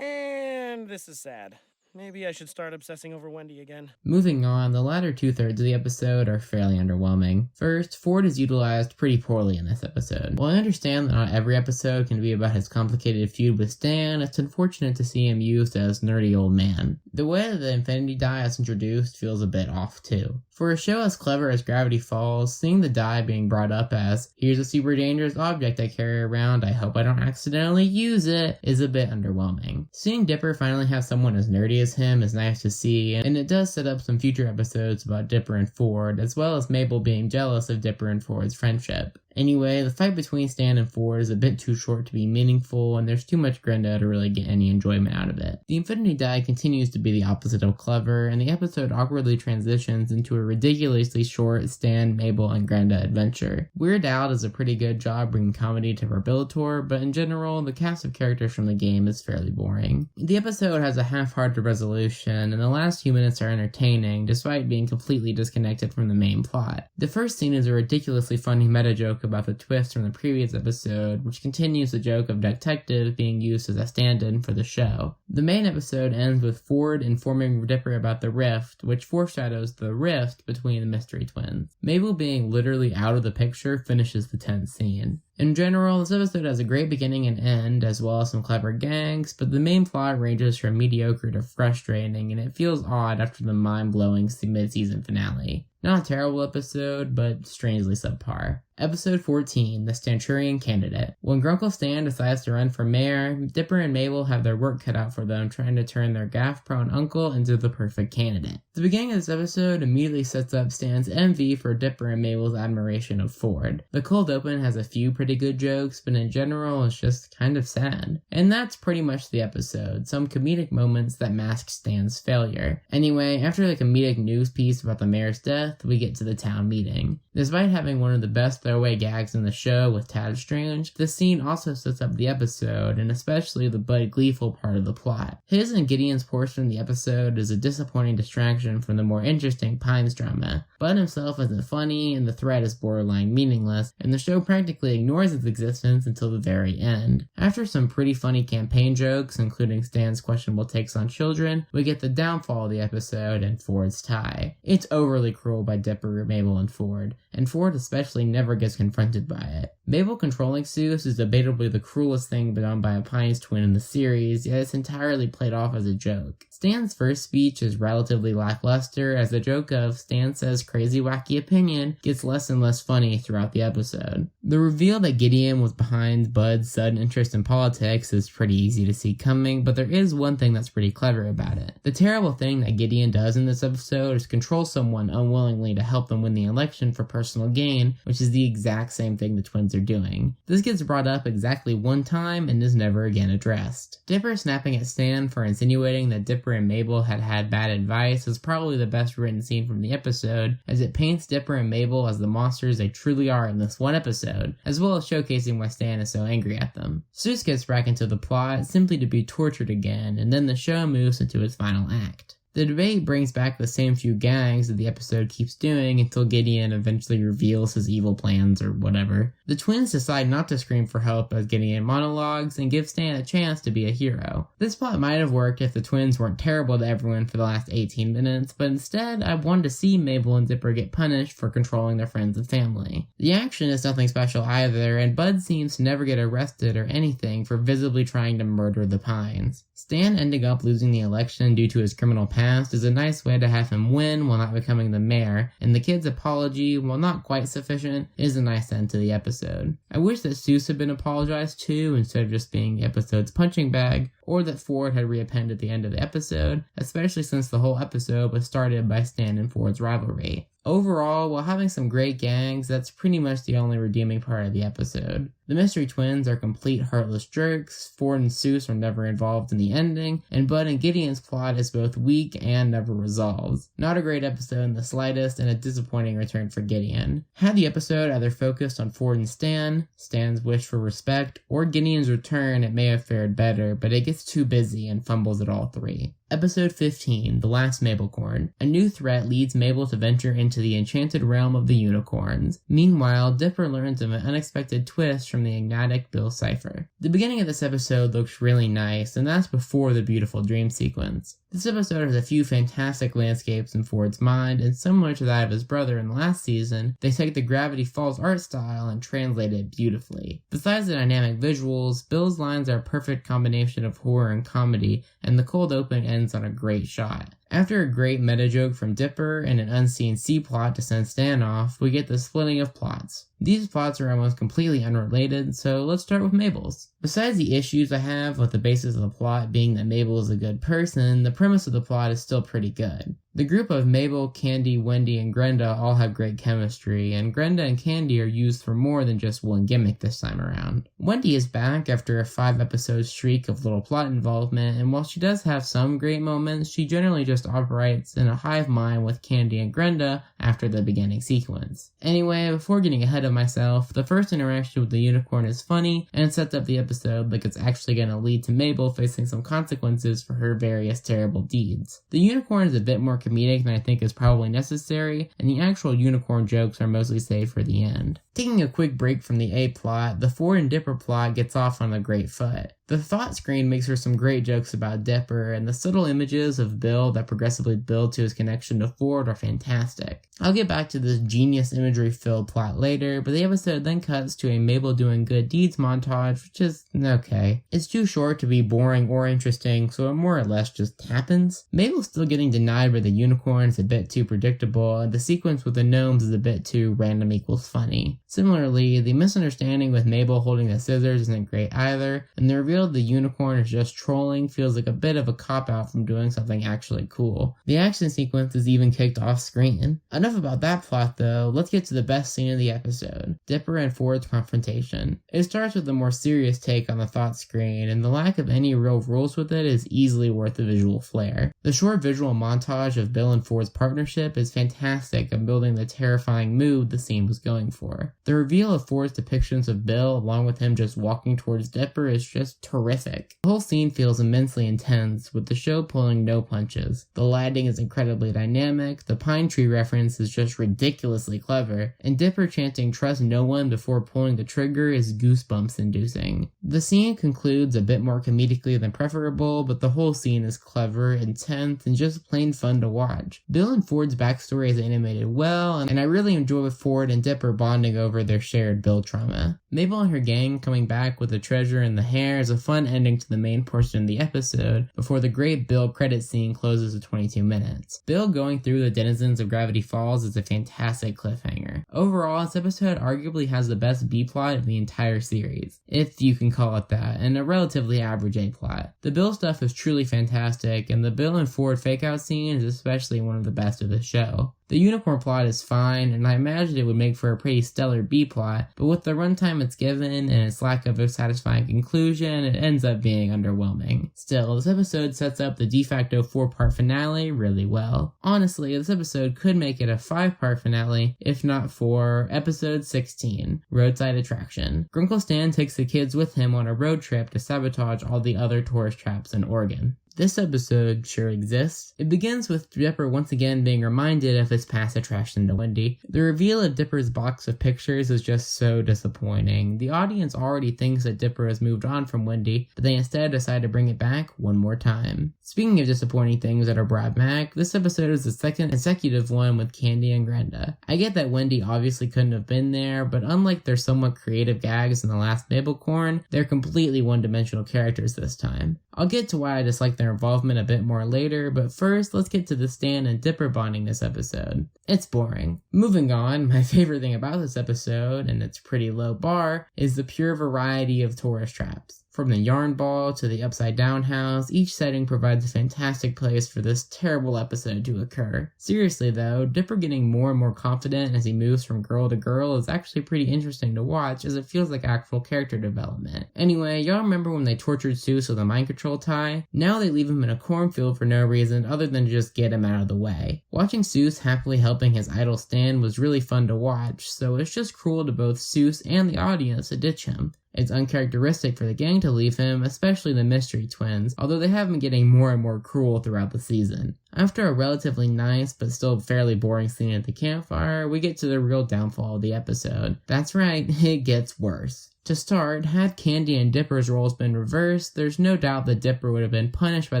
And this is sad. Maybe I should start obsessing over Wendy again. Moving on, the latter 2/3 of the episode are fairly underwhelming. First, Ford is utilized pretty poorly in this episode. While I understand that not every episode can be about his complicated feud with Stan, it's unfortunate to see him used as nerdy old man. The way that the Infinity Die is introduced feels a bit off too. For a show as clever as Gravity Falls, seeing the die being brought up as, here's a super dangerous object I carry around, I hope I don't accidentally use it, is a bit underwhelming. Seeing Dipper finally have someone as nerdy as him is nice to see, and it does set up some future episodes about Dipper and Ford, as well as Mabel being jealous of Dipper and Ford's friendship. Anyway, the fight between Stan and Ford is a bit too short to be meaningful, and there's too much Grenda to really get any enjoyment out of it. The Infinity Die continues to be the opposite of clever, and the episode awkwardly transitions into a ridiculously short Stan, Mabel, and Grenda adventure. Weird Al does a pretty good job bringing comedy to Verbilator, but in general, the cast of characters from the game is fairly boring. The episode has a half-hearted resolution, and the last few minutes are entertaining, despite being completely disconnected from the main plot. The first scene is a ridiculously funny meta-joke about the twist from the previous episode, which continues the joke of detectives being used as a stand-in for the show. The main episode ends with Ford informing Dipper about the rift, which foreshadows the rift between the mystery twins. Mabel being literally out of the picture finishes the tense scene. In general, this episode has a great beginning and end, as well as some clever gags, but the main plot ranges from mediocre to frustrating, and it feels odd after the mind-blowing mid-season finale. Not a terrible episode, but strangely subpar. Episode 14, The Stanturian Candidate. When Grunkle Stan decides to run for mayor, Dipper and Mabel have their work cut out for them trying to turn their gaffe-prone uncle into the perfect candidate. The beginning of this episode immediately sets up Stan's envy for Dipper and Mabel's admiration of Ford. The cold open has a few pretty good jokes, but in general it's just kind of sad. And that's pretty much the episode, some comedic moments that mask Stan's failure. Anyway, after the comedic news piece about the mayor's death, we get to the town meeting. Despite having one of the best throwaway gags in the show with Tad Strange, this scene also sets up the episode, and especially the Bud gleeful part of the plot. His and Gideon's portion of the episode is a disappointing distraction from the more interesting Pines drama. Bud himself isn't funny, and the threat is borderline meaningless, and the show practically ignores its existence until the very end. After some pretty funny campaign jokes, including Stan's questionable takes on children, we get the downfall of the episode and Ford's tie. It's overly cruel by Dipper, Mabel, and Ford Ford especially never gets confronted by it. Mabel controlling Seuss is debatably the cruelest thing done by a Pines twin in the series, yet it's entirely played off as a joke. Stan's first speech is relatively lackluster, as the joke of Stan says crazy wacky opinion gets less and less funny throughout the episode. The reveal that Gideon was behind Bud's sudden interest in politics is pretty easy to see coming, but there is one thing that's pretty clever about it. The terrible thing that Gideon does in this episode is control someone unwillingly to help them win the election for personal gain, which is the exact same thing the twins are doing. This gets brought up exactly one time and is never again addressed. Dipper snapping at Stan for insinuating that Dipper and Mabel had bad advice is probably the best written scene from the episode, as it paints Dipper and Mabel as the monsters they truly are in this one episode, as well as showcasing why Stan is so angry at them. Seuss gets back into the plot simply to be tortured again, and then the show moves into its final act. The debate brings back the same few gags that the episode keeps doing until Gideon eventually reveals his evil plans or whatever. The twins decide not to scream for help as Gideon monologues and give Stan a chance to be a hero. This plot might have worked if the twins weren't terrible to everyone for the last 18 minutes, but instead I wanted to see Mabel and Dipper get punished for controlling their friends and family. The action is nothing special either, and Bud seems to never get arrested or anything for visibly trying to murder the Pines. Stan ending up losing the election due to his criminal past is a nice way to have him win while not becoming the mayor, and the kid's apology, while not quite sufficient, is a nice end to the episode. I wish that Seuss had been apologized to instead of just being the episode's punching bag, or that Ford had reappeared at the end of the episode, especially since the whole episode was started by Stan and Ford's rivalry. Overall, while having some great gags, that's pretty much the only redeeming part of the episode. The mystery twins are complete heartless jerks, Ford and Seuss are never involved in the ending, and Bud and Gideon's plot is both weak and never resolved. Not a great episode in the slightest, and a disappointing return for Gideon. Had the episode either focused on Ford and Stan, Stan's wish for respect, or Gideon's return, it may have fared better, but it gets too busy and fumbles at all three. Episode 15, The Last Mabelcorn. A new threat leads Mabel to venture into the enchanted realm of the unicorns. Meanwhile, Dipper learns of an unexpected twist from the enigmatic Bill Cipher. The beginning of this episode looks really nice, and that's before the beautiful dream sequence. This episode has a few fantastic landscapes in Ford's mind, and similar to that of his brother in the last season, they take the Gravity Falls art style and translate it beautifully. Besides the dynamic visuals, Bill's lines are a perfect combination of horror and comedy, and the cold open ends on a great shot. After a great meta joke from Dipper and an unseen C-plot to send Stan off, we get the splitting of plots. These plots are almost completely unrelated, so let's start with Mabel's. Besides the issues I have with the basis of the plot being that Mabel is a good person, the premise of the plot is still pretty good. The group of Mabel, Candy, Wendy, and Grenda all have great chemistry, and Grenda and Candy are used for more than just one gimmick this time around. Wendy is back after a 5-episode streak of little plot involvement, and while she does have some great moments, she generally just operates in a hive mind with Candy and Grenda after the beginning sequence. Anyway, before getting ahead of myself, the first interaction with the unicorn is funny, and sets up the episode like it's actually going to lead to Mabel facing some consequences for her various terrible deeds. The unicorn is a bit more comedic than I think is probably necessary, and the actual unicorn jokes are mostly saved for the end. Taking a quick break from the A plot, the Ford and Dipper plot gets off on a great foot. The thought screen makes for some great jokes about Dipper, and the subtle images of Bill that progressively build to his connection to Ford are fantastic. I'll get back to this genius imagery-filled plot later, but the episode then cuts to a Mabel doing good deeds montage, which is okay. It's too short to be boring or interesting, so it more or less just happens. Mabel still getting denied by the unicorn is a bit too predictable, and the sequence with the gnomes is a bit too random equals funny. Similarly, the misunderstanding with Mabel holding the scissors isn't great either, and the reveal the unicorn is just trolling feels like a bit of a cop-out from doing something actually cool. The action sequence is even kicked off screen. Enough about that plot though, let's get to the best scene of the episode, Dipper and Ford's confrontation. It starts with a more serious take on the thought screen, and the lack of any real rules with it is easily worth the visual flair. The short visual montage of Bill and Ford's partnership is fantastic at building the terrifying mood the scene was going for. The reveal of Ford's depictions of Bill along with him just walking towards Dipper is just terrific. The whole scene feels immensely intense, with the show pulling no punches. The lighting is incredibly dynamic, the pine tree reference is just ridiculously clever, and Dipper chanting "trust no one" before pulling the trigger is goosebumps inducing. The scene concludes a bit more comedically than preferable, but the whole scene is clever, intense, and just plain fun to watch. Bill and Ford's backstory is animated well, and I really enjoy Ford and Dipper bonding over their shared Bill trauma. Mabel and her gang coming back with the treasure in the hair is a fun ending to the main portion of the episode, before the great Bill credit scene closes at 22 minutes. Bill going through the denizens of Gravity Falls is a fantastic cliffhanger. Overall, this episode arguably has the best B-plot of the entire series, if you can call it that, and a relatively average A-plot. The Bill stuff is truly fantastic, and the Bill and Ford fake-out scene is especially one of the best of the show. The unicorn plot is fine, and I imagined it would make for a pretty stellar B-plot, but with the runtime it's given and its lack of a satisfying conclusion, it ends up being underwhelming. Still, this episode sets up the de facto 4-part finale really well. Honestly, this episode could make it a 5-part finale, if not for episode 16, Roadside Attraction. Grunkle Stan takes the kids with him on a road trip to sabotage all the other tourist traps in Oregon. This episode sure exists. It begins with Dipper once again being reminded of his past attraction to Wendy. The reveal of Dipper's box of pictures is just so disappointing. The audience already thinks that Dipper has moved on from Wendy, but they instead decide to bring it back one more time. Speaking of disappointing things that are brought back, this episode is the second consecutive one with Candy and Grenda. I get that Wendy obviously couldn't have been there, but unlike their somewhat creative gags in the last Mabelcorn, they're completely one-dimensional characters this time. I'll get to why I dislike their involvement a bit more later, but first, let's get to the Stan and Dipper bonding this episode. It's boring. Moving on, my favorite thing about this episode, and its pretty low bar, is the pure variety of tourist traps. From the yarn ball to the upside down house, each setting provides a fantastic place for this terrible episode to occur. Seriously though, Dipper getting more and more confident as he moves from girl to girl is actually pretty interesting to watch, as it feels like actual character development. Anyway, y'all remember when they tortured Seuss with a mind control tie? Now they leave him in a cornfield for no reason other than to just get him out of the way. Watching Seuss happily helping his idol Stan was really fun to watch, so it's just cruel to both Seuss and the audience to ditch him. It's uncharacteristic for the gang to leave him, especially the mystery twins, although they have been getting more and more cruel throughout the season. After a relatively nice but still fairly boring scene at the campfire, we get to the real downfall of the episode. That's right, it gets worse. To start, had Candy and Dipper's roles been reversed, there's no doubt that Dipper would have been punished by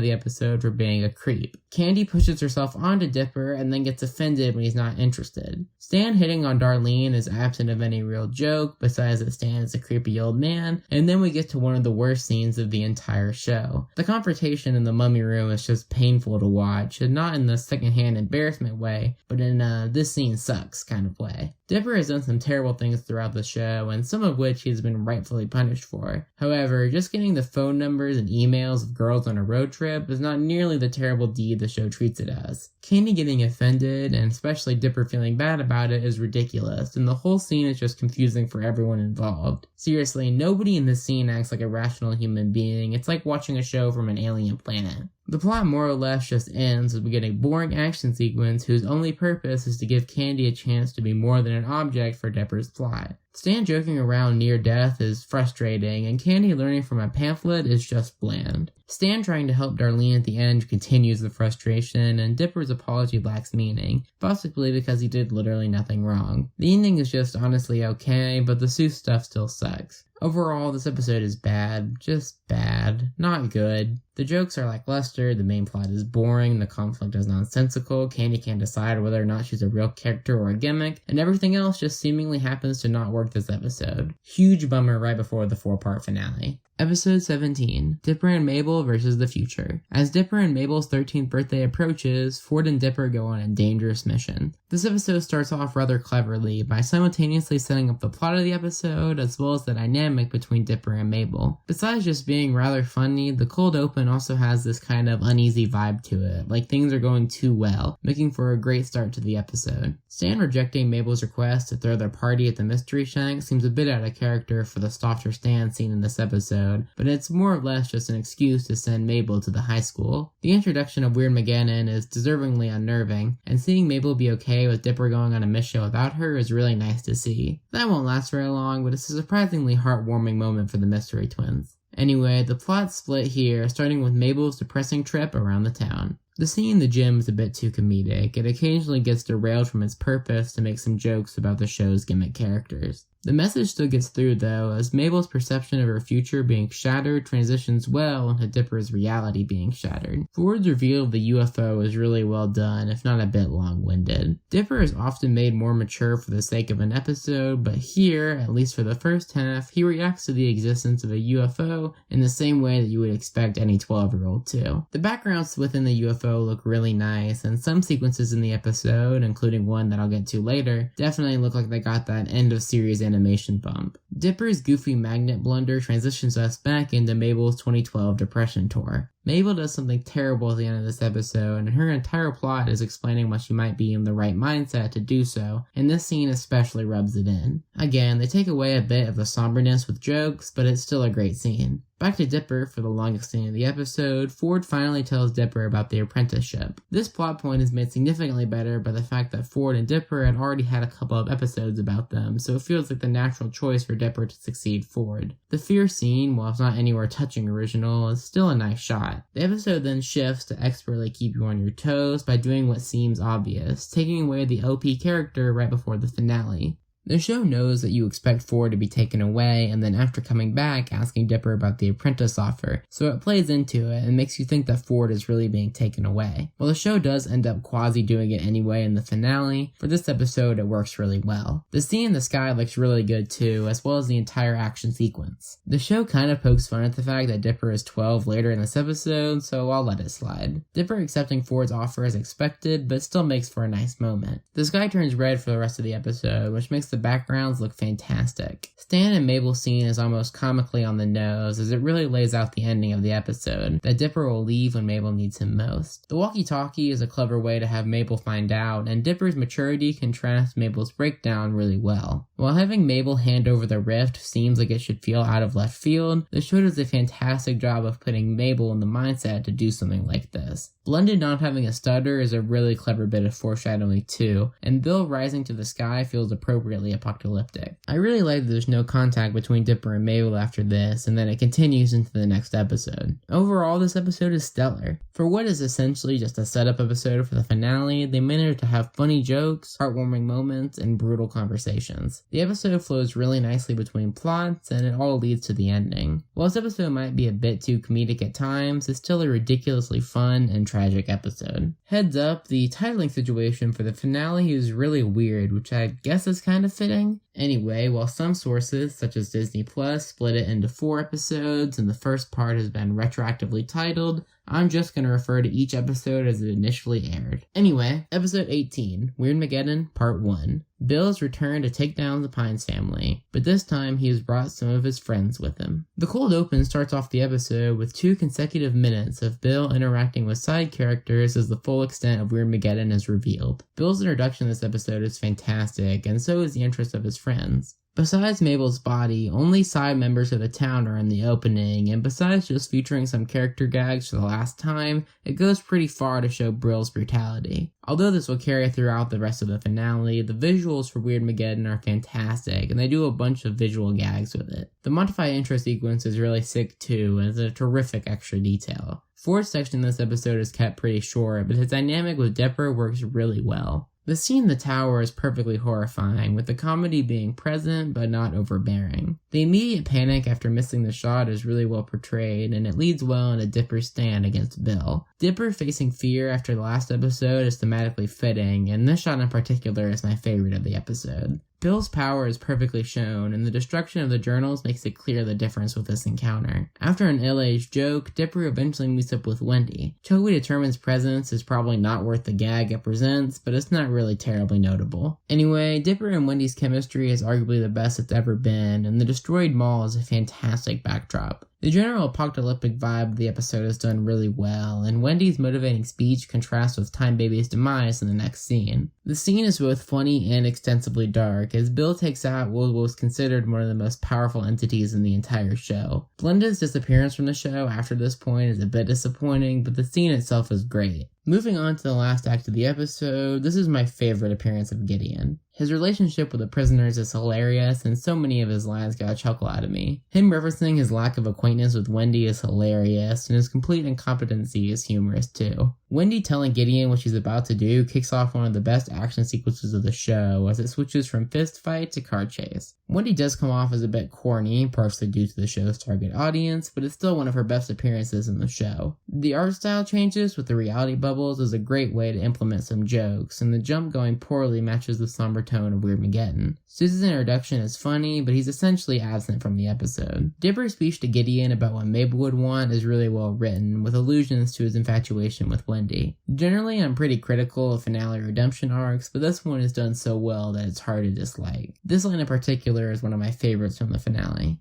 the episode for being a creep. Candy pushes herself onto Dipper and then gets offended when he's not interested. Stan hitting on Darlene is absent of any real joke, besides that Stan is a creepy old man, and then we get to one of the worst scenes of the entire show. The confrontation in the mummy room is just painful to watch, and not in the secondhand embarrassment way, but in this scene sucks kind of way. Dipper has done some terrible things throughout the show, and some of which he's been rightfully punished for. However, just getting the phone numbers and emails of girls on a road trip is not nearly the terrible deed the show treats it as. Candy getting offended, and especially Dipper feeling bad about it, is ridiculous, and the whole scene is just confusing for everyone involved. Seriously, nobody in this scene acts like a rational human being. It's like watching a show from an alien planet. The plot more or less just ends as we get a boring action sequence whose only purpose is to give Candy a chance to be more than an object for Dipper's plot. Stan joking around near death is frustrating, and Candy learning from a pamphlet is just bland. Stan trying to help Darlene at the end continues the frustration, and Dipper's apology lacks meaning, possibly because he did literally nothing wrong. The ending is just honestly okay, but the Seuss stuff still sucks. Overall, this episode is bad. Just bad. Not good. The jokes are lackluster, the main plot is boring, the conflict is nonsensical, Candy can't decide whether or not she's a real character or a gimmick, and everything else just seemingly happens to not work this episode. Huge bummer right before the 4-part finale. Episode 17, Dipper and Mabel versus the Future. As Dipper and Mabel's 13th birthday approaches, Ford and Dipper go on a dangerous mission. This episode starts off rather cleverly by simultaneously setting up the plot of the episode as well as the dynamic between Dipper and Mabel. Besides just being rather funny, the cold open also has this kind of uneasy vibe to it, like things are going too well, making for a great start to the episode. Stan rejecting Mabel's request to throw their party at the Mystery Shack seems a bit out of character for the softer Stan seen in this episode, but it's more or less just an excuse to send Mabel to the high school. The introduction of Weird McGannon is deservingly unnerving, and seeing Mabel be okay with Dipper going on a mission without her is really nice to see. That won't last very long, but it's a surprisingly heartwarming moment for the Mystery Twins. Anyway, the plot's split here, starting with Mabel's depressing trip around the town. The scene in the gym is a bit too comedic. It occasionally gets derailed from its purpose to make some jokes about the show's gimmick characters. The message still gets through though, as Mabel's perception of her future being shattered transitions well into Dipper's reality being shattered. Ford's reveal of the UFO is really well done, if not a bit long-winded. Dipper is often made more mature for the sake of an episode, but here, at least for the first half, he reacts to the existence of a UFO in the same way that you would expect any 12-year-old to. The backgrounds within the UFO look really nice, and some sequences in the episode, including one that I'll get to later, definitely look like they got that end-of-series animation bump. Dipper's goofy magnet blunder transitions us back into Mabel's 2012 depression tour. Mabel does something terrible at the end of this episode, and her entire plot is explaining why she might be in the right mindset to do so, and this scene especially rubs it in. Again, they take away a bit of the somberness with jokes, but it's still a great scene. Back to Dipper for the longest scene of the episode, Ford finally tells Dipper about the apprenticeship. This plot point is made significantly better by the fact that Ford and Dipper had already had a couple of episodes about them, so it feels like the natural choice for Dipper to succeed Ford. The fear scene, while it's not anywhere touching original, is still a nice shot. The episode then shifts to expertly keep you on your toes by doing what seems obvious, taking away the OP character right before the finale. The show knows that you expect Ford to be taken away, and then after coming back, asking Dipper about the apprentice offer, so it plays into it and makes you think that Ford is really being taken away. While the show does end up quasi doing it anyway in the finale, for this episode it works really well. The scene in the sky looks really good too, as well as the entire action sequence. The show kind of pokes fun at the fact that Dipper is 12 later in this episode, so I'll let it slide. Dipper accepting Ford's offer as expected, but still makes for a nice moment. The sky turns red for the rest of the episode, which makes the backgrounds look fantastic. Stan and Mabel's scene is almost comically on the nose, as it really lays out the ending of the episode, that Dipper will leave when Mabel needs him most. The walkie-talkie is a clever way to have Mabel find out, and Dipper's maturity contrasts Mabel's breakdown really well. While having Mabel hand over the rift seems like it should feel out of left field, the show does a fantastic job of putting Mabel in the mindset to do something like this. Blended not having a stutter is a really clever bit of foreshadowing too, and Bill rising to the sky feels appropriately apocalyptic. I really like that there's no contact between Dipper and Mabel after this, and then it continues into the next episode. Overall, this episode is stellar. For what is essentially just a setup episode for the finale, they managed to have funny jokes, heartwarming moments, and brutal conversations. The episode flows really nicely between plots, and it all leads to the ending. While this episode might be a bit too comedic at times, it's still a ridiculously fun and tragic episode. Heads up, the titling situation for the finale is really weird, which I guess is kind of fitting. Anyway, while some sources, such as Disney Plus, split it into 4 episodes and the first part has been retroactively titled, I'm just going to refer to each episode as it initially aired. Anyway, episode 18, Weirdmageddon, Part 1. Bill has returned to take down the Pines family, but this time he has brought some of his friends with him. The cold open starts off the episode with 2 consecutive minutes of Bill interacting with side characters as the full extent of Weirdmageddon is revealed. Bill's introduction in this episode is fantastic, and so is the interest of his friends. Besides Mabel's body, only side members of the town are in the opening, and besides just featuring some character gags for the last time, it goes pretty far to show Bill's brutality. Although this will carry throughout the rest of the finale, the visuals for Weirdmageddon are fantastic, and they do a bunch of visual gags with it. The Montify intro sequence is really sick too, and it's a terrific extra detail. Ford's section in this episode is kept pretty short, but his dynamic with Dipper works really well. The scene in the tower is perfectly horrifying, with the comedy being present but not overbearing. The immediate panic after missing the shot is really well portrayed, and it leads well into Dipper's stand against Bill. Dipper facing fear after the last episode is thematically fitting, and this shot in particular is my favorite of the episode. Bill's power is perfectly shown, and the destruction of the journals makes it clear the difference with this encounter. After an ill-aged joke, Dipper eventually meets up with Wendy. Toby determines presence is probably not worth the gag it presents, but it's not really terribly notable. Anyway, Dipper and Wendy's chemistry is arguably the best it's ever been, and the destroyed mall is a fantastic backdrop. The general apocalyptic vibe of the episode is done really well, and Wendy's motivating speech contrasts with Time Baby's demise in the next scene. The scene is both funny and extensively dark, as Bill takes out what was considered one of the most powerful entities in the entire show. Blenda's disappearance from the show after this point is a bit disappointing, but the scene itself is great. Moving on to the last act of the episode, this is my favorite appearance of Gideon. His relationship with the prisoners is hilarious, and so many of his lines got a chuckle out of me. Him referencing his lack of acquaintance with Wendy is hilarious, and his complete incompetency is humorous too. Wendy telling Gideon what she's about to do kicks off one of the best action sequences of the show, as it switches from fist fight to car chase. Wendy does come off as a bit corny, partially due to the show's target audience, but it's still one of her best appearances in the show. The art style changes with the reality bubbles is a great way to implement some jokes, and the jump going poorly matches the somber tone of Weirdmageddon. Susan's introduction is funny, but he's essentially absent from the episode. Dipper's speech to Gideon about what Mabel would want is really well written, with allusions to his infatuation with Wendy. Generally, I'm pretty critical of finale redemption arcs, but this one is done so well that it's hard to dislike. This line in particular is one of my favorites from the finale.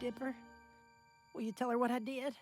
Dipper, will you tell her what I did?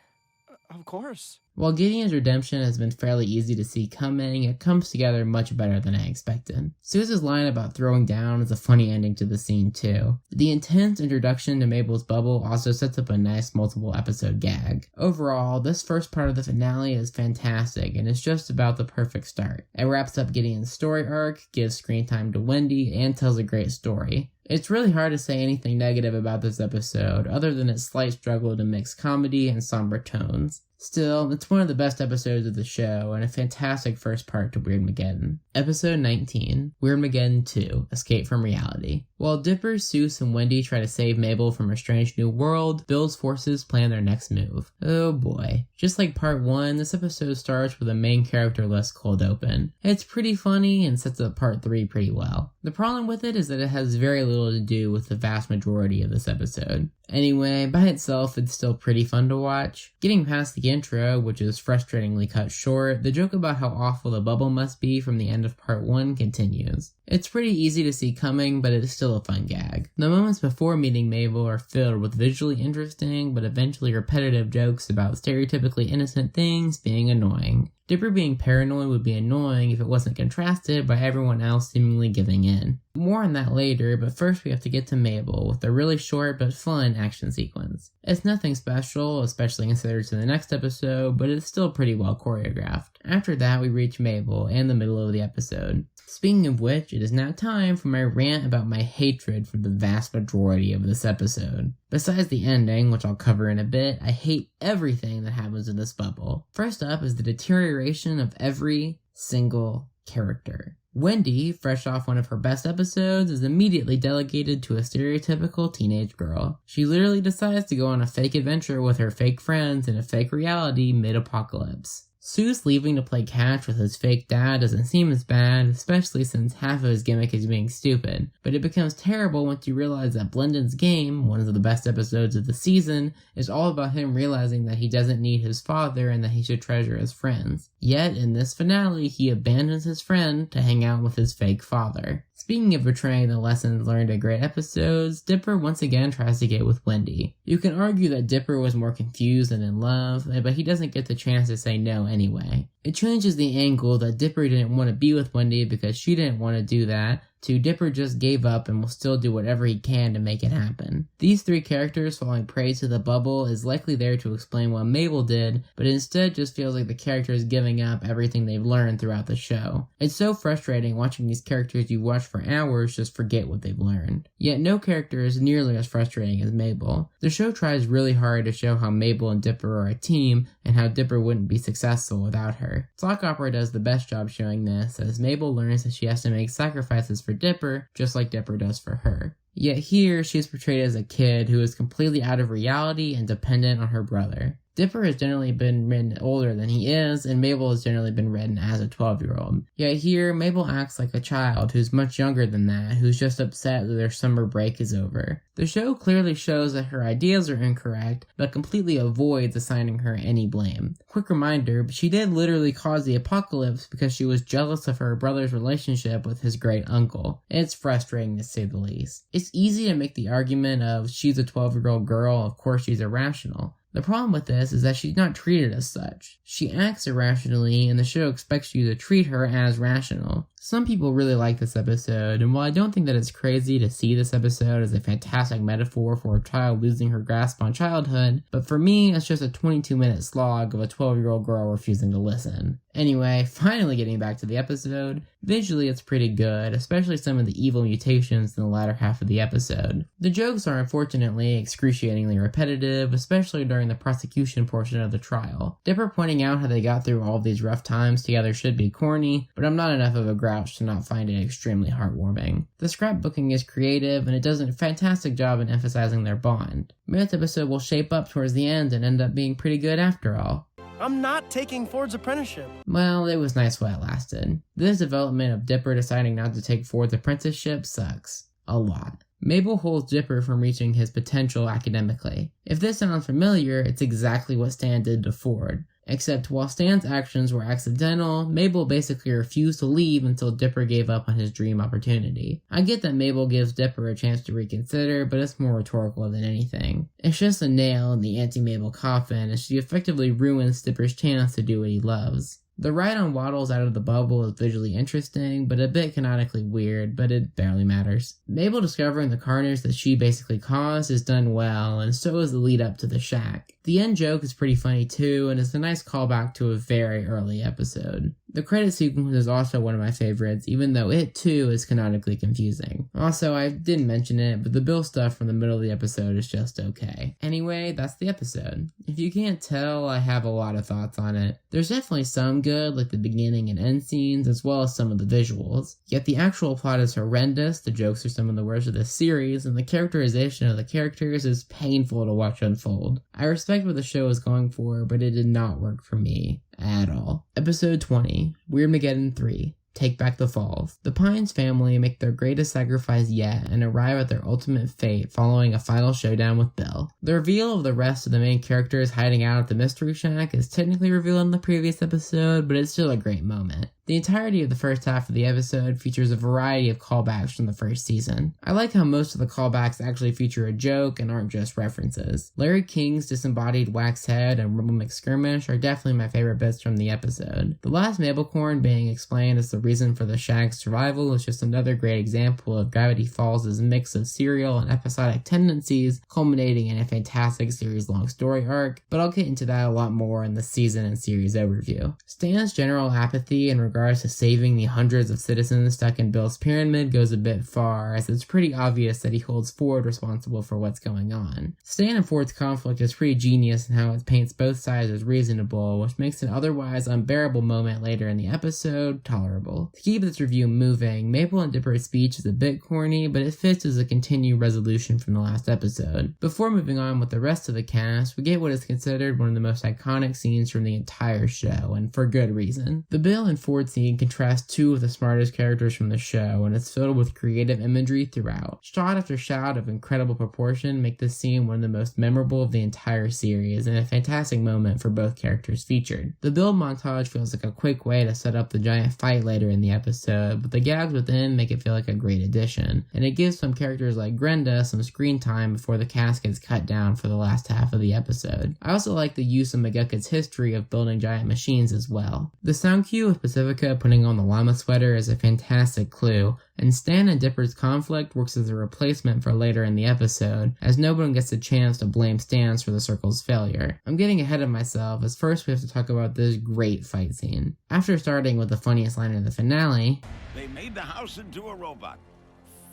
Of course. While Gideon's redemption has been fairly easy to see coming, it comes together much better than I expected. Suze's line about throwing down is a funny ending to the scene too. The intense introduction to Mabel's bubble also sets up a nice multiple episode gag. Overall, this first part of the finale is fantastic and it's just about the perfect start. It wraps up Gideon's story arc, gives screen time to Wendy, and tells a great story. It's really hard to say anything negative about this episode, other than its slight struggle to mix comedy and somber tones. Still, it's one of the best episodes of the show, and a fantastic first part to Weirdmageddon. Episode 19, Weirdmageddon 2, Escape from Reality. While Dipper, Seuss, and Wendy try to save Mabel from her strange new world, Bill's forces plan their next move. Oh boy. Just like part 1, this episode starts with a main character list cold open. It's pretty funny and sets up part 3 pretty well. The problem with it is that it has very little to do with the vast majority of this episode. Anyway, by itself, it's still pretty fun to watch. Getting past the intro, which is frustratingly cut short, the joke about how awful the bubble must be from the end of part 1 continues. It's pretty easy to see coming, but it is still a fun gag. The moments before meeting Mabel are filled with visually interesting, but eventually repetitive jokes about stereotypically innocent things being annoying. Dipper being paranoid would be annoying if it wasn't contrasted by everyone else seemingly giving in. More on that later, but first we have to get to Mabel with a really short but fun action sequence. It's nothing special, especially considered to the next episode, but it's still pretty well choreographed. After that we reach Mabel and the middle of the episode. Speaking of which, it is now time for my rant about my hatred for the vast majority of this episode. Besides the ending, which I'll cover in a bit, I hate everything that happens in this bubble. First up is the deterioration of every single character. Wendy, fresh off one of her best episodes, is immediately delegated to a stereotypical teenage girl. She literally decides to go on a fake adventure with her fake friends in a fake reality mid-apocalypse. Seuss leaving to play catch with his fake dad doesn't seem as bad, especially since half of his gimmick is being stupid, but it becomes terrible once you realize that Blendon's game, one of the best episodes of the season, is all about him realizing that he doesn't need his father and that he should treasure his friends. Yet, in this finale, he abandons his friend to hang out with his fake father. Speaking of betraying the lessons learned in great episodes, Dipper once again tries to get with Wendy. You can argue that Dipper was more confused than in love, but he doesn't get the chance to say no anyway. It changes the angle that Dipper didn't want to be with Wendy because she didn't want to do that, to Dipper just gave up and will still do whatever he can to make it happen. These three characters falling prey to the bubble is likely there to explain what Mabel did, but instead just feels like the characters giving up everything they've learned throughout the show. It's so frustrating watching these characters you watch for hours just forget what they've learned. Yet no character is nearly as frustrating as Mabel. The show tries really hard to show how Mabel and Dipper are a team and how Dipper wouldn't be successful without her. Sock Opera does the best job showing this, as Mabel learns that she has to make sacrifices for Dipper, just like Dipper does for her. Yet here, she is portrayed as a kid who is completely out of reality and dependent on her brother. Dipper has generally been written older than he is, and Mabel has generally been written as a 12-year-old. Yet here, Mabel acts like a child who's much younger than that, who's just upset that their summer break is over. The show clearly shows that her ideas are incorrect, but completely avoids assigning her any blame. Quick reminder, but she did literally cause the apocalypse because she was jealous of her brother's relationship with his great uncle. It's frustrating to say the least. It's easy to make the argument of she's a 12-year-old girl, of course she's irrational. The problem with this is that she's not treated as such. She acts irrationally, and the show expects you to treat her as rational. Some people really like this episode, and while I don't think that it's crazy to see this episode as a fantastic metaphor for a child losing her grasp on childhood, but for me, it's just a 22-minute slog of a 12-year-old girl refusing to listen. Anyway, finally getting back to the episode, visually it's pretty good, especially some of the evil mutations in the latter half of the episode. The jokes are unfortunately excruciatingly repetitive, especially during the prosecution portion of the trial. Dipper pointing out how they got through all of these rough times together should be corny, but I'm not enough of a grouch to not find it extremely heartwarming. The scrapbooking is creative, and it does a fantastic job in emphasizing their bond. Maybe this episode will shape up towards the end and end up being pretty good after all. I'm not taking Ford's apprenticeship. Well, it was nice while it lasted. This development of Dipper deciding not to take Ford's apprenticeship sucks. A lot. Mabel holds Dipper from reaching his potential academically. If this sounds familiar, it's exactly what Stan did to Ford. Except while Stan's actions were accidental, Mabel basically refused to leave until Dipper gave up on his dream opportunity. I get that Mabel gives Dipper a chance to reconsider, but it's more rhetorical than anything. It's just a nail in the anti-Mabel coffin, as she effectively ruins Dipper's chance to do what he loves. The ride on Waddles out of the bubble is visually interesting, but a bit canonically weird, but it barely matters. Mabel discovering the carnage that she basically caused is done well, and so is the lead up to the shack. The end joke is pretty funny too, and is a nice callback to a very early episode. The credit sequence is also one of my favorites, even though it too is canonically confusing. Also, I didn't mention it, but the Bill stuff from the middle of the episode is just okay. Anyway, that's the episode. If you can't tell, I have a lot of thoughts on it. There's definitely some good, like the beginning and end scenes, as well as some of the visuals. Yet the actual plot is horrendous, the jokes are some of the worst of this series, and the characterization of the characters is painful to watch unfold. I respect what the show is going for, but it did not work for me at all. Episode 20, Weirdmageddon 3. Take Back the Falls. The Pines family make their greatest sacrifice yet and arrive at their ultimate fate following a final showdown with Bill. The reveal of the rest of the main characters hiding out at the Mystery Shack is technically revealed in the previous episode, but it's still a great moment. The entirety of the first half of the episode features a variety of callbacks from the first season. I like how most of the callbacks actually feature a joke and aren't just references. Larry King's disembodied wax head and Rumble McSkirmish are definitely my favorite bits from the episode. The last Mabelcorn being explained as the reason for the Shack's survival is just another great example of Gravity Falls' mix of serial and episodic tendencies, culminating in a fantastic series-long story arc, but I'll get into that a lot more in the season and series overview. Stan's general apathy in regards to saving the hundreds of citizens stuck in Bill's pyramid goes a bit far, as it's pretty obvious that he holds Ford responsible for what's going on. Stan and Ford's conflict is pretty genius in how it paints both sides as reasonable, which makes an otherwise unbearable moment later in the episode tolerable. To keep this review moving, Mabel and Dipper's speech is a bit corny, but it fits as a continued resolution from the last episode. Before moving on with the rest of the cast, we get what is considered one of the most iconic scenes from the entire show, and for good reason. The Bill and Ford scene contrasts two of the smartest characters from the show, and it's filled with creative imagery throughout. Shot after shot of incredible proportion make this scene one of the most memorable of the entire series, and a fantastic moment for both characters featured. The build montage feels like a quick way to set up the giant fight later in the episode, but the gags within make it feel like a great addition, and it gives some characters like Grenda some screen time before the cast gets cut down for the last half of the episode. I also like the use of McGucket's history of building giant machines as well. The sound cue with Pacifica putting on the llama sweater is a fantastic clue, and Stan and Dipper's conflict works as a replacement for later in the episode, as no one gets a chance to blame Stans for the circle's failure. I'm getting ahead of myself, as first we have to talk about this great fight scene. After starting with the funniest line in the finale, They made the house into a robot.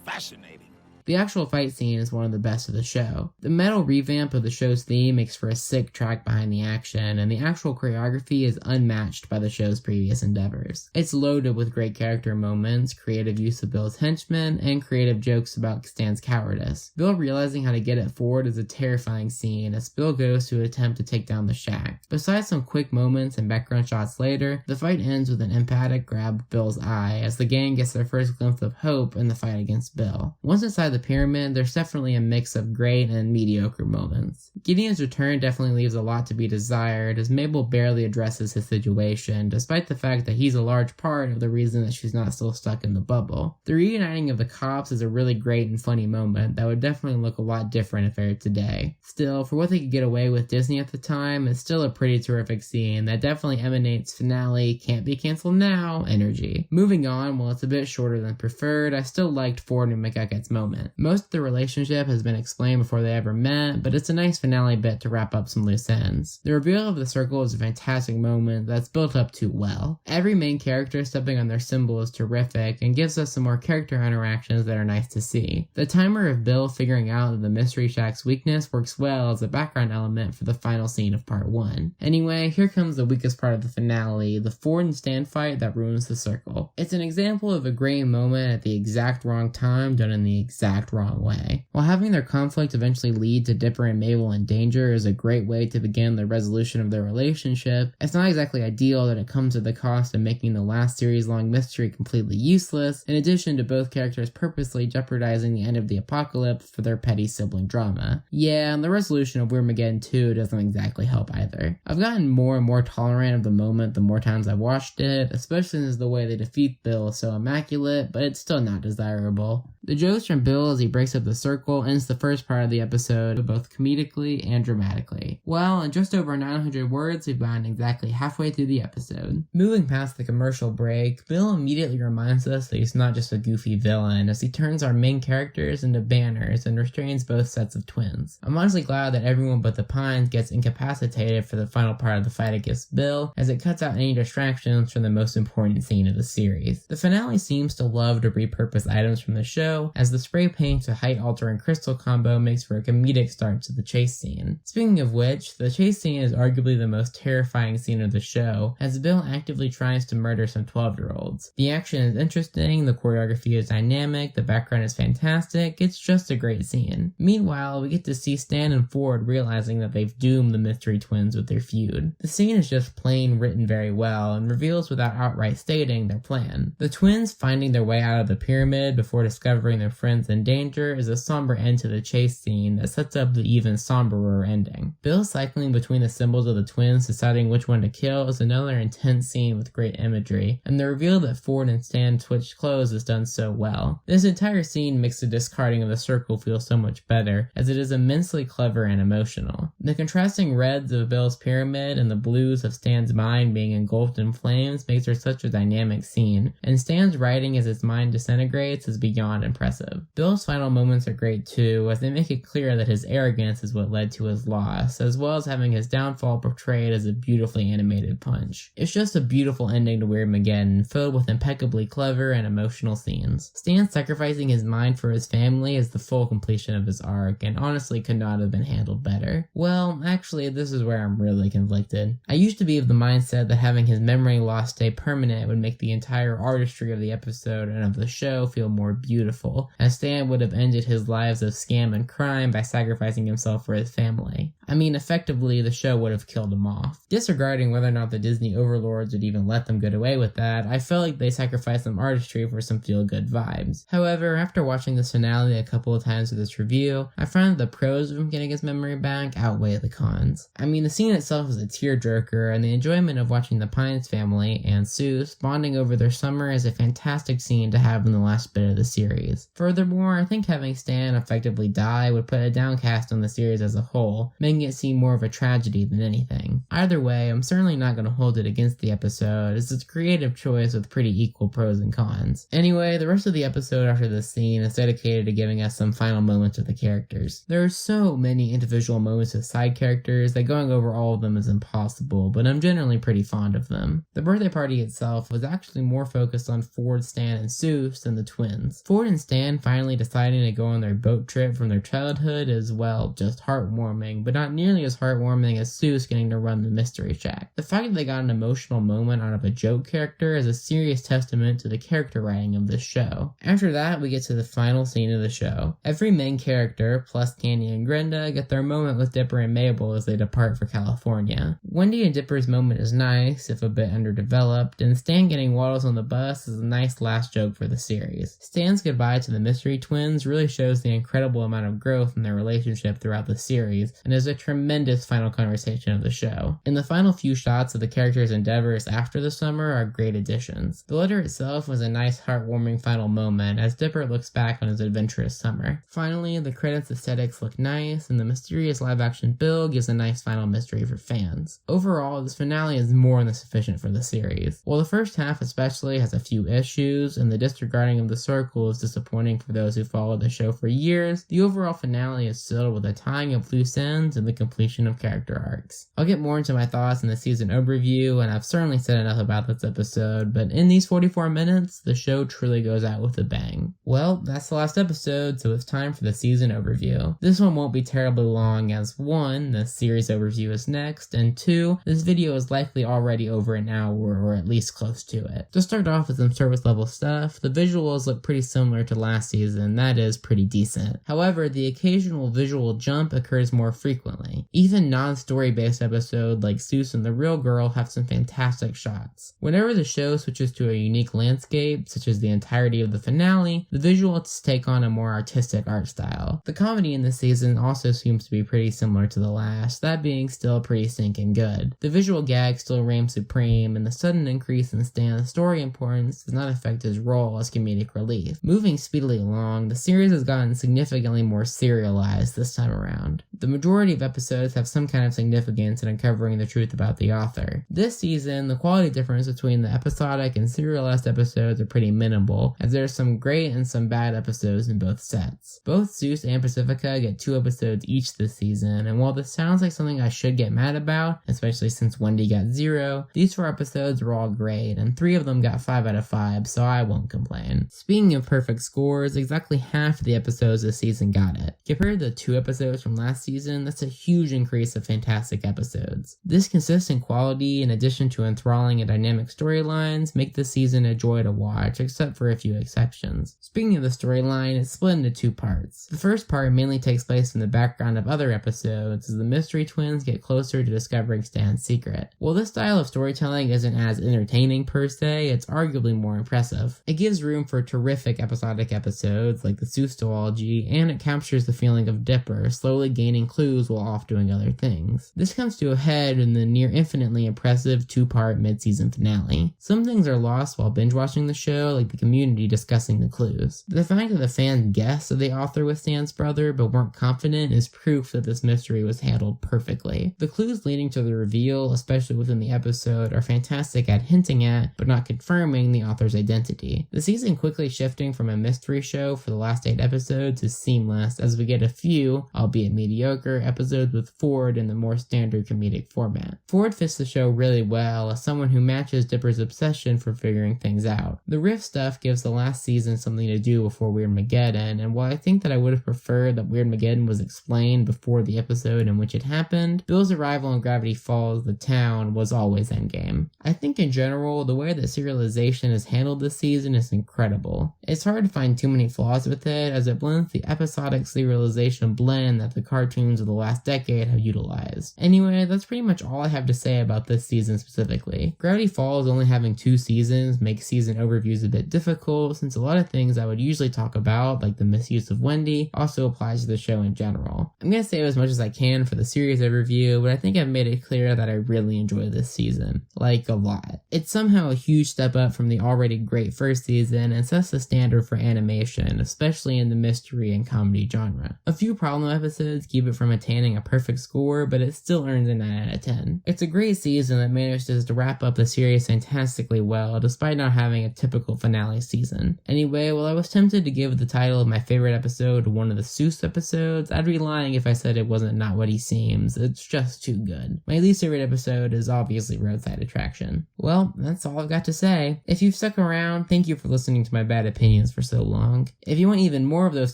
Fascinating. the actual fight scene is one of the best of the show. The metal revamp of the show's theme makes for a sick track behind the action, and the actual choreography is unmatched by the show's previous endeavors. It's loaded with great character moments, creative use of Bill's henchmen, and creative jokes about Stan's cowardice. Bill realizing how to get at Ford is a terrifying scene as Bill goes to attempt to take down the shack. Besides some quick moments and background shots later, the fight ends with an emphatic grab of Bill's eye as the gang gets their first glimpse of hope in the fight against Bill. Once inside the pyramid, there's definitely a mix of great and mediocre moments. Gideon's return definitely leaves a lot to be desired, as Mabel barely addresses his situation, despite the fact that he's a large part of the reason that she's not still stuck in the bubble. The reuniting of the cops is a really great and funny moment that would definitely look a lot different if aired today. Still, for what they could get away with Disney at the time, it's still a pretty terrific scene that definitely emanates finale, can't be canceled now energy. Moving on, while it's a bit shorter than preferred, I still liked Ford and McGucket's moment. Most of the relationship has been explained before they ever met, but it's a nice finale bit to wrap up some loose ends. The reveal of the circle is a fantastic moment that's built up too well. Every main character stepping on their symbol is terrific and gives us some more character interactions that are nice to see. The timer of Bill figuring out that the Mystery Shack's weakness works well as a background element for the final scene of part 1. Anyway, here comes the weakest part of the finale, the Ford and Stan fight that ruins the circle. It's an example of a great moment at the exact wrong time done in the exact exact wrong way. While having their conflict eventually lead to Dipper and Mabel in danger is a great way to begin the resolution of their relationship, it's not exactly ideal that it comes at the cost of making the last series-long mystery completely useless, in addition to both characters purposely jeopardizing the end of the apocalypse for their petty sibling drama. Yeah, and the resolution of Weirmageddon 2 doesn't exactly help either. I've gotten more and more tolerant of the moment the more times I've watched it, especially since the way they defeat Bill is so immaculate, but it's still not desirable. The jokes from Bill as he breaks up the circle ends the first part of the episode, both comedically and dramatically. Well, in just over 900 words, we've gotten exactly halfway through the episode. Moving past the commercial break, Bill immediately reminds us that he's not just a goofy villain, as he turns our main characters into banners and restrains both sets of twins. I'm honestly glad that everyone but the Pines gets incapacitated for the final part of the fight against Bill, as it cuts out any distractions from the most important scene of the series. The finale seems to love to repurpose items from the show, as the spray paint to height altering crystal combo makes for a comedic start to the chase scene. Speaking of which, the chase scene is arguably the most terrifying scene of the show, as Bill actively tries to murder some 12-year-olds. The action is interesting, the choreography is dynamic, the background is fantastic, it's just a great scene. Meanwhile, we get to see Stan and Ford realizing that they've doomed the mystery twins with their feud. The scene is just plain written very well, and reveals without outright stating their plan. The twins finding their way out of the pyramid before discovering their friends in danger is a somber end to the chase scene that sets up the even somberer ending. Bill cycling between the symbols of the twins deciding which one to kill is another intense scene with great imagery, and the reveal that Ford and Stan switch clothes is done so well. This entire scene makes the discarding of the circle feel so much better, as it is immensely clever and emotional. The contrasting reds of Bill's pyramid and the blues of Stan's mind being engulfed in flames makes for such a dynamic scene, and Stan's writing as his mind disintegrates is beyond impressive. Bill's final moments are great too, as they make it clear that his arrogance is what led to his loss, as well as having his downfall portrayed as a beautifully animated punch. It's just a beautiful ending to Weirmageddon, filled with impeccably clever and emotional scenes. Stan sacrificing his mind for his family is the full completion of his arc, and honestly could not have been handled better. Well, actually, this is where I'm really conflicted. I used to be of the mindset that having his memory loss stay permanent would make the entire artistry of the episode and of the show feel more beautiful, as Stan would have ended his lives of scam and crime by sacrificing himself for his family. I mean, effectively, the show would have killed him off. Disregarding whether or not the Disney overlords would even let them get away with that, I felt like they sacrificed some artistry for some feel-good vibes. However, after watching this finale a couple of times for this review, I found that the pros of him getting his memory back outweigh the cons. I mean, the scene itself is a tearjerker, and the enjoyment of watching the Pines family and Seuss bonding over their summer is a fantastic scene to have in the last bit of the series. Furthermore, I think having Stan effectively die would put a downcast on the series as a whole, making it seem more of a tragedy than anything. Either way, I'm certainly not going to hold it against the episode, as it's a creative choice with pretty equal pros and cons. Anyway, the rest of the episode after this scene is dedicated to giving us some final moments of the characters. There are so many individual moments with side characters that going over all of them is impossible, but I'm generally pretty fond of them. The birthday party itself was actually more focused on Ford, Stan, and Seuss than the twins. Ford and Stan finally deciding to go on their boat trip from their childhood is, well, just heartwarming, but not nearly as heartwarming as Seuss getting to run the Mystery Shack. The fact that they got an emotional moment out of a joke character is a serious testament to the character writing of this show. After that, we get to the final scene of the show. Every main character, plus Candy and Grenda, get their moment with Dipper and Mabel as they depart for California. Wendy and Dipper's moment is nice, if a bit underdeveloped, and Stan getting Waddles on the bus is a nice last joke for the series. Stan's goodbye to the Mystery Twins really shows the incredible amount of growth in their relationship throughout the series, and is a tremendous final conversation of the show. And the final few shots of the characters' endeavors after the summer are great additions. The letter itself was a nice heartwarming final moment as Dipper looks back on his adventurous summer. Finally, the credits aesthetics look nice, and the mysterious live-action Bill gives a nice final mystery for fans. Overall, this finale is more than sufficient for the series. While the first half especially has a few issues, and the disregarding of the circle is disappointing for those who followed the show for years, the overall finale is filled with a tying of loose ends and the completion of character arcs. I'll get more into my thoughts in the season overview, and I've certainly said enough about this episode, but in these 44 minutes, the show truly goes out with a bang. Well, that's the last episode, so it's time for the season overview. This one won't be terribly long, as 1, the series overview is next, and 2, this video is likely already over an hour, or at least close to it. To start off with some surface level stuff, the visuals look pretty similar compared to last season, that is pretty decent. However, the occasional visual jump occurs more frequently. Even non-story based episodes like Seuss and the Real Girl have some fantastic shots. Whenever the show switches to a unique landscape, such as the entirety of the finale, the visuals take on a more artistic art style. The comedy in this season also seems to be pretty similar to the last, that being still pretty stinking good. The visual gag still reigns supreme, and the sudden increase in Stan's story importance does not affect his role as comedic relief. Moving speedily along, the series has gotten significantly more serialized this time around. The majority of episodes have some kind of significance in uncovering the truth about the author. This season, the quality difference between the episodic and serialized episodes are pretty minimal, as there are some great and some bad episodes in both sets. Both Seuss and Pacifica get 2 episodes each this season, and while this sounds like something I should get mad about, especially since Wendy got 0, these 4 episodes were all great, and 3 of them got 5 out of 5, so I won't complain. Speaking of perfect scores, exactly half of the episodes this season got it. Compared to the 2 episodes from last season, that's a huge increase of fantastic episodes. This consistent quality, in addition to enthralling and dynamic storylines, make this season a joy to watch, except for a few exceptions. Speaking of the storyline, it's split into 2 parts. The first part mainly takes place in the background of other episodes, as the mystery twins get closer to discovering Stan's secret. While this style of storytelling isn't as entertaining per se, it's arguably more impressive. It gives room for terrific episodic episodes like the Seuss duology, and it captures the feeling of Dipper slowly gaining clues while off doing other things. This comes to a head in the near infinitely impressive 2-part mid-season finale. Some things are lost while binge watching the show, like the community discussing the clues. The fact that the fans guessed that the author was Stan's brother but weren't confident is proof that this mystery was handled perfectly. The clues leading to the reveal, especially within the episode, are fantastic at hinting at, but not confirming, the author's identity. The season quickly shifting from a mystery show for the last 8 episodes is seamless, as we get a few, albeit mediocre, episodes with Ford in the more standard comedic format. Ford fits the show really well as someone who matches Dipper's obsession for figuring things out. The riff stuff gives the last season something to do before Weirdmageddon, and while I think that I would have preferred that Weirdmageddon was explained before the episode in which it happened, Bill's arrival in Gravity Falls, the town, was always endgame. I think in general, the way that serialization is handled this season is incredible. It's hard to find too many flaws with it, as it blends the episodic serialization blend that the cartoons of the last decade have utilized. Anyway, that's pretty much all I have to say about this season specifically. Gravity Falls only having 2 seasons makes season overviews a bit difficult, since a lot of things I would usually talk about, like the misuse of Wendy, also applies to the show in general. I'm gonna save as much as I can for the series overview, but I think I've made it clear that I really enjoy this season. Like, a lot. It's somehow a huge step up from the already great first season and sets the standard for animation, especially in the mystery and comedy genre. A few problem episodes keep it from attaining a perfect score, but it still earns a 9 out of 10. It's a great season that manages to wrap up the series fantastically well, despite not having a typical finale season. Anyway, while I was tempted to give the title of my favorite episode to one of the Seuss episodes, I'd be lying if I said it wasn't Not What He Seems. It's just too good. My least favorite episode is obviously Roadside Attraction. Well, that's all I've got to say. If you've stuck around, thank you for listening to my bad opinions for so long. If you want even more of those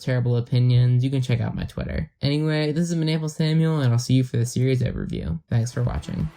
terrible opinions, you can check out my Twitter. Anyway, this has been AmpleSamuel, and I'll see you for the series overview. Thanks for watching.